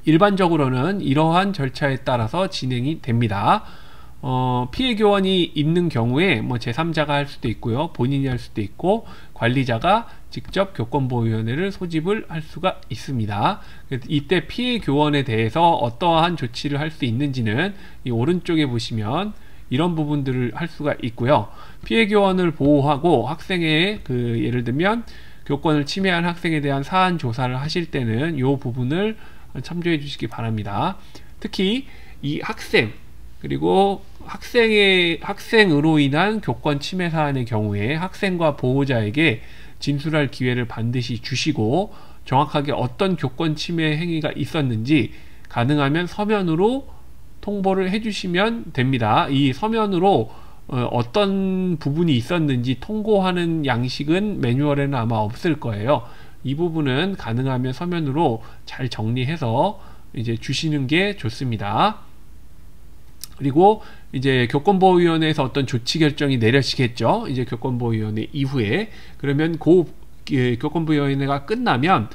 S1: 일반적으로는 이러한 절차에 따라서 진행이 됩니다. 피해 교원이 있는 경우에 뭐 제3자가 할 수도 있고요. 본인이 할 수도 있고, 관리자가 직접 교권보호위원회를 소집을 할 수가 있습니다. 이때 피해 교원에 대해서 어떠한 조치를 할 수 있는지는 이 오른쪽에 보시면 이런 부분들을 할 수가 있고요. 피해 교원을 보호하고 학생의 예를 들면 교권을 침해한 학생에 대한 사안 조사를 하실 때는 이 부분을 참조해 주시기 바랍니다. 특히 이 학생 그리고 학생으로 인한 교권 침해 사안의 경우에 학생과 보호자에게 진술할 기회를 반드시 주시고, 정확하게 어떤 교권 침해 행위가 있었는지 가능하면 서면으로 통보를 해주시면 됩니다. 이 서면으로 어떤 부분이 있었는지 통고하는 양식은 매뉴얼에는 아마 없을 거예요. 이 부분은 가능하면 서면으로 잘 정리해서 이제 주시는 게 좋습니다. 그리고 이제 교권보호위원회에서 어떤 조치 결정이 내려지겠죠. 이제 교권보호위원회 이후에. 그러면 교권보호위원회가 끝나면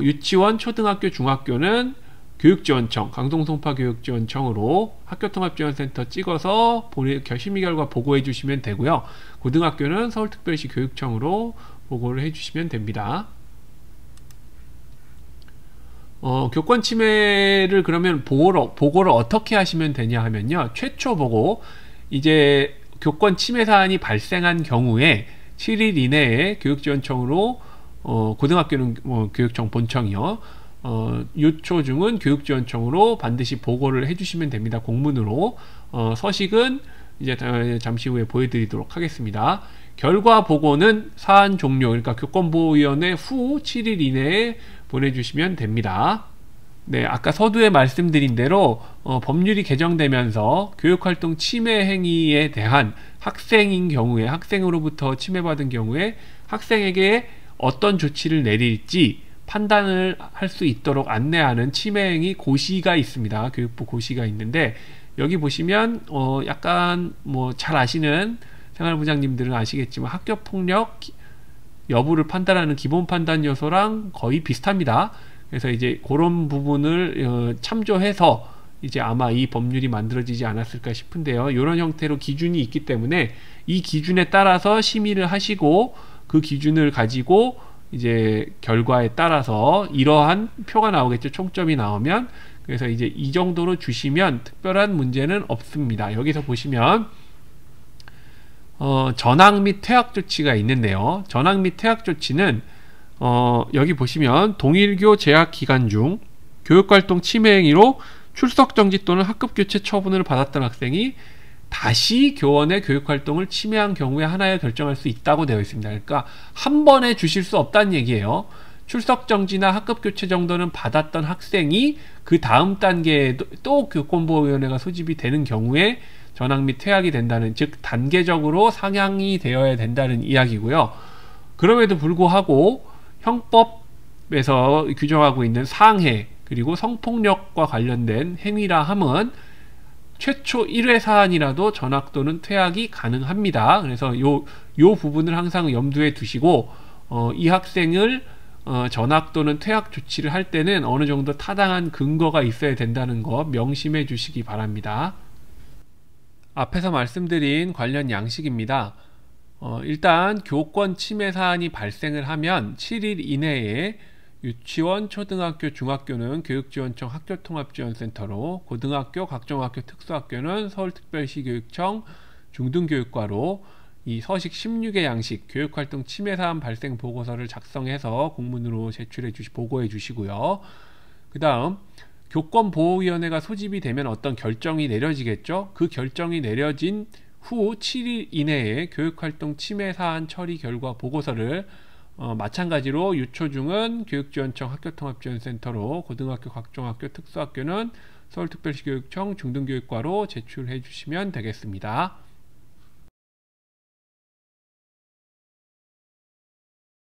S1: 유치원, 초등학교, 중학교는 교육지원청, 강동송파교육지원청으로 학교통합지원센터 찍어서 심의 결과 보고해 주시면 되고요. 고등학교는 서울특별시 교육청으로 보고를 해 주시면 됩니다. 교권 침해를 그러면 보고를 어떻게 하시면 되냐 하면요. 최초 보고, 이제 교권 침해 사안이 발생한 경우에 7일 이내에 교육지원청으로, 고등학교는 교육청 본청이요. 유초 중은 교육지원청으로 반드시 보고를 해주시면 됩니다. 공문으로. 서식은 이제 잠시 후에 보여드리도록 하겠습니다. 결과 보고는 사안 종료, 그러니까 교권보호위원회 후 7일 이내에 보내주시면 됩니다. 네, 아까 서두에 말씀드린 대로 법률이 개정되면서 교육활동 침해 행위에 대한 학생인 경우에, 학생으로부터 침해받은 경우에 학생에게 어떤 조치를 내릴지 판단을 할 수 있도록 안내하는 침해행위 고시가 있습니다. 교육부 고시가 있는데, 여기 보시면 약간 잘 아시는 생활부장님들은 아시겠지만 학교폭력 여부를 판단하는 기본 판단 요소랑 거의 비슷합니다. 그래서 이제 그런 부분을 참조해서 이제 아마 이 법률이 만들어지지 않았을까 싶은데요. 이런 형태로 기준이 있기 때문에 이 기준에 따라서 심의를 하시고, 그 기준을 가지고 이제 결과에 따라서 이러한 표가 나오겠죠. 총점이 나오면. 그래서 이제 이 정도로 주시면 특별한 문제는 없습니다. 여기서 보시면 전학 및 퇴학 조치가 있는데요. 전학 및 퇴학 조치는 여기 보시면 동일교 재학 기간 중 교육활동 침해 행위로 출석 정지 또는 학급 교체 처분을 받았던 학생이 다시 교원의 교육활동을 침해한 경우에 하나에 결정할 수 있다고 되어 있습니다. 그러니까 한 번에 주실 수 없다는 얘기예요. 출석 정지나 학급 교체 정도는 받았던 학생이 그 다음 단계에 또 교권보호위원회가 소집이 되는 경우에 전학 및 퇴학이 된다는, 즉 단계적으로 상향이 되어야 된다는 이야기고요. 그럼에도 불구하고 형법에서 규정하고 있는 상해 그리고 성폭력과 관련된 행위라 함은 최초 1회 사안이라도 전학 또는 퇴학이 가능합니다. 그래서 요 부분을 항상 염두에 두시고 이 학생을 전학 또는 퇴학 조치를 할 때는 어느 정도 타당한 근거가 있어야 된다는 거 명심해 주시기 바랍니다. 앞에서 말씀드린 관련 양식입니다. 일단 교권 침해 사안이 발생을 하면 7일 이내에 유치원, 초등학교, 중학교는 교육지원청 학교통합지원센터로, 고등학교, 각종학교, 특수학교는 서울특별시 교육청 중등교육과로 이 서식 16의 양식 교육활동 침해 사안 발생 보고서를 작성해서 공문으로 보고해 주시고요. 그 다음 교권보호위원회가 소집이 되면 어떤 결정이 내려지겠죠. 그 결정이 내려진 후 7일 이내에 교육활동 침해 사안 처리 결과 보고서를 마찬가지로 유초중은 교육지원청 학교통합지원센터로, 고등학교, 각종학교, 특수학교는 서울특별시 교육청 중등교육과로 제출해 주시면 되겠습니다.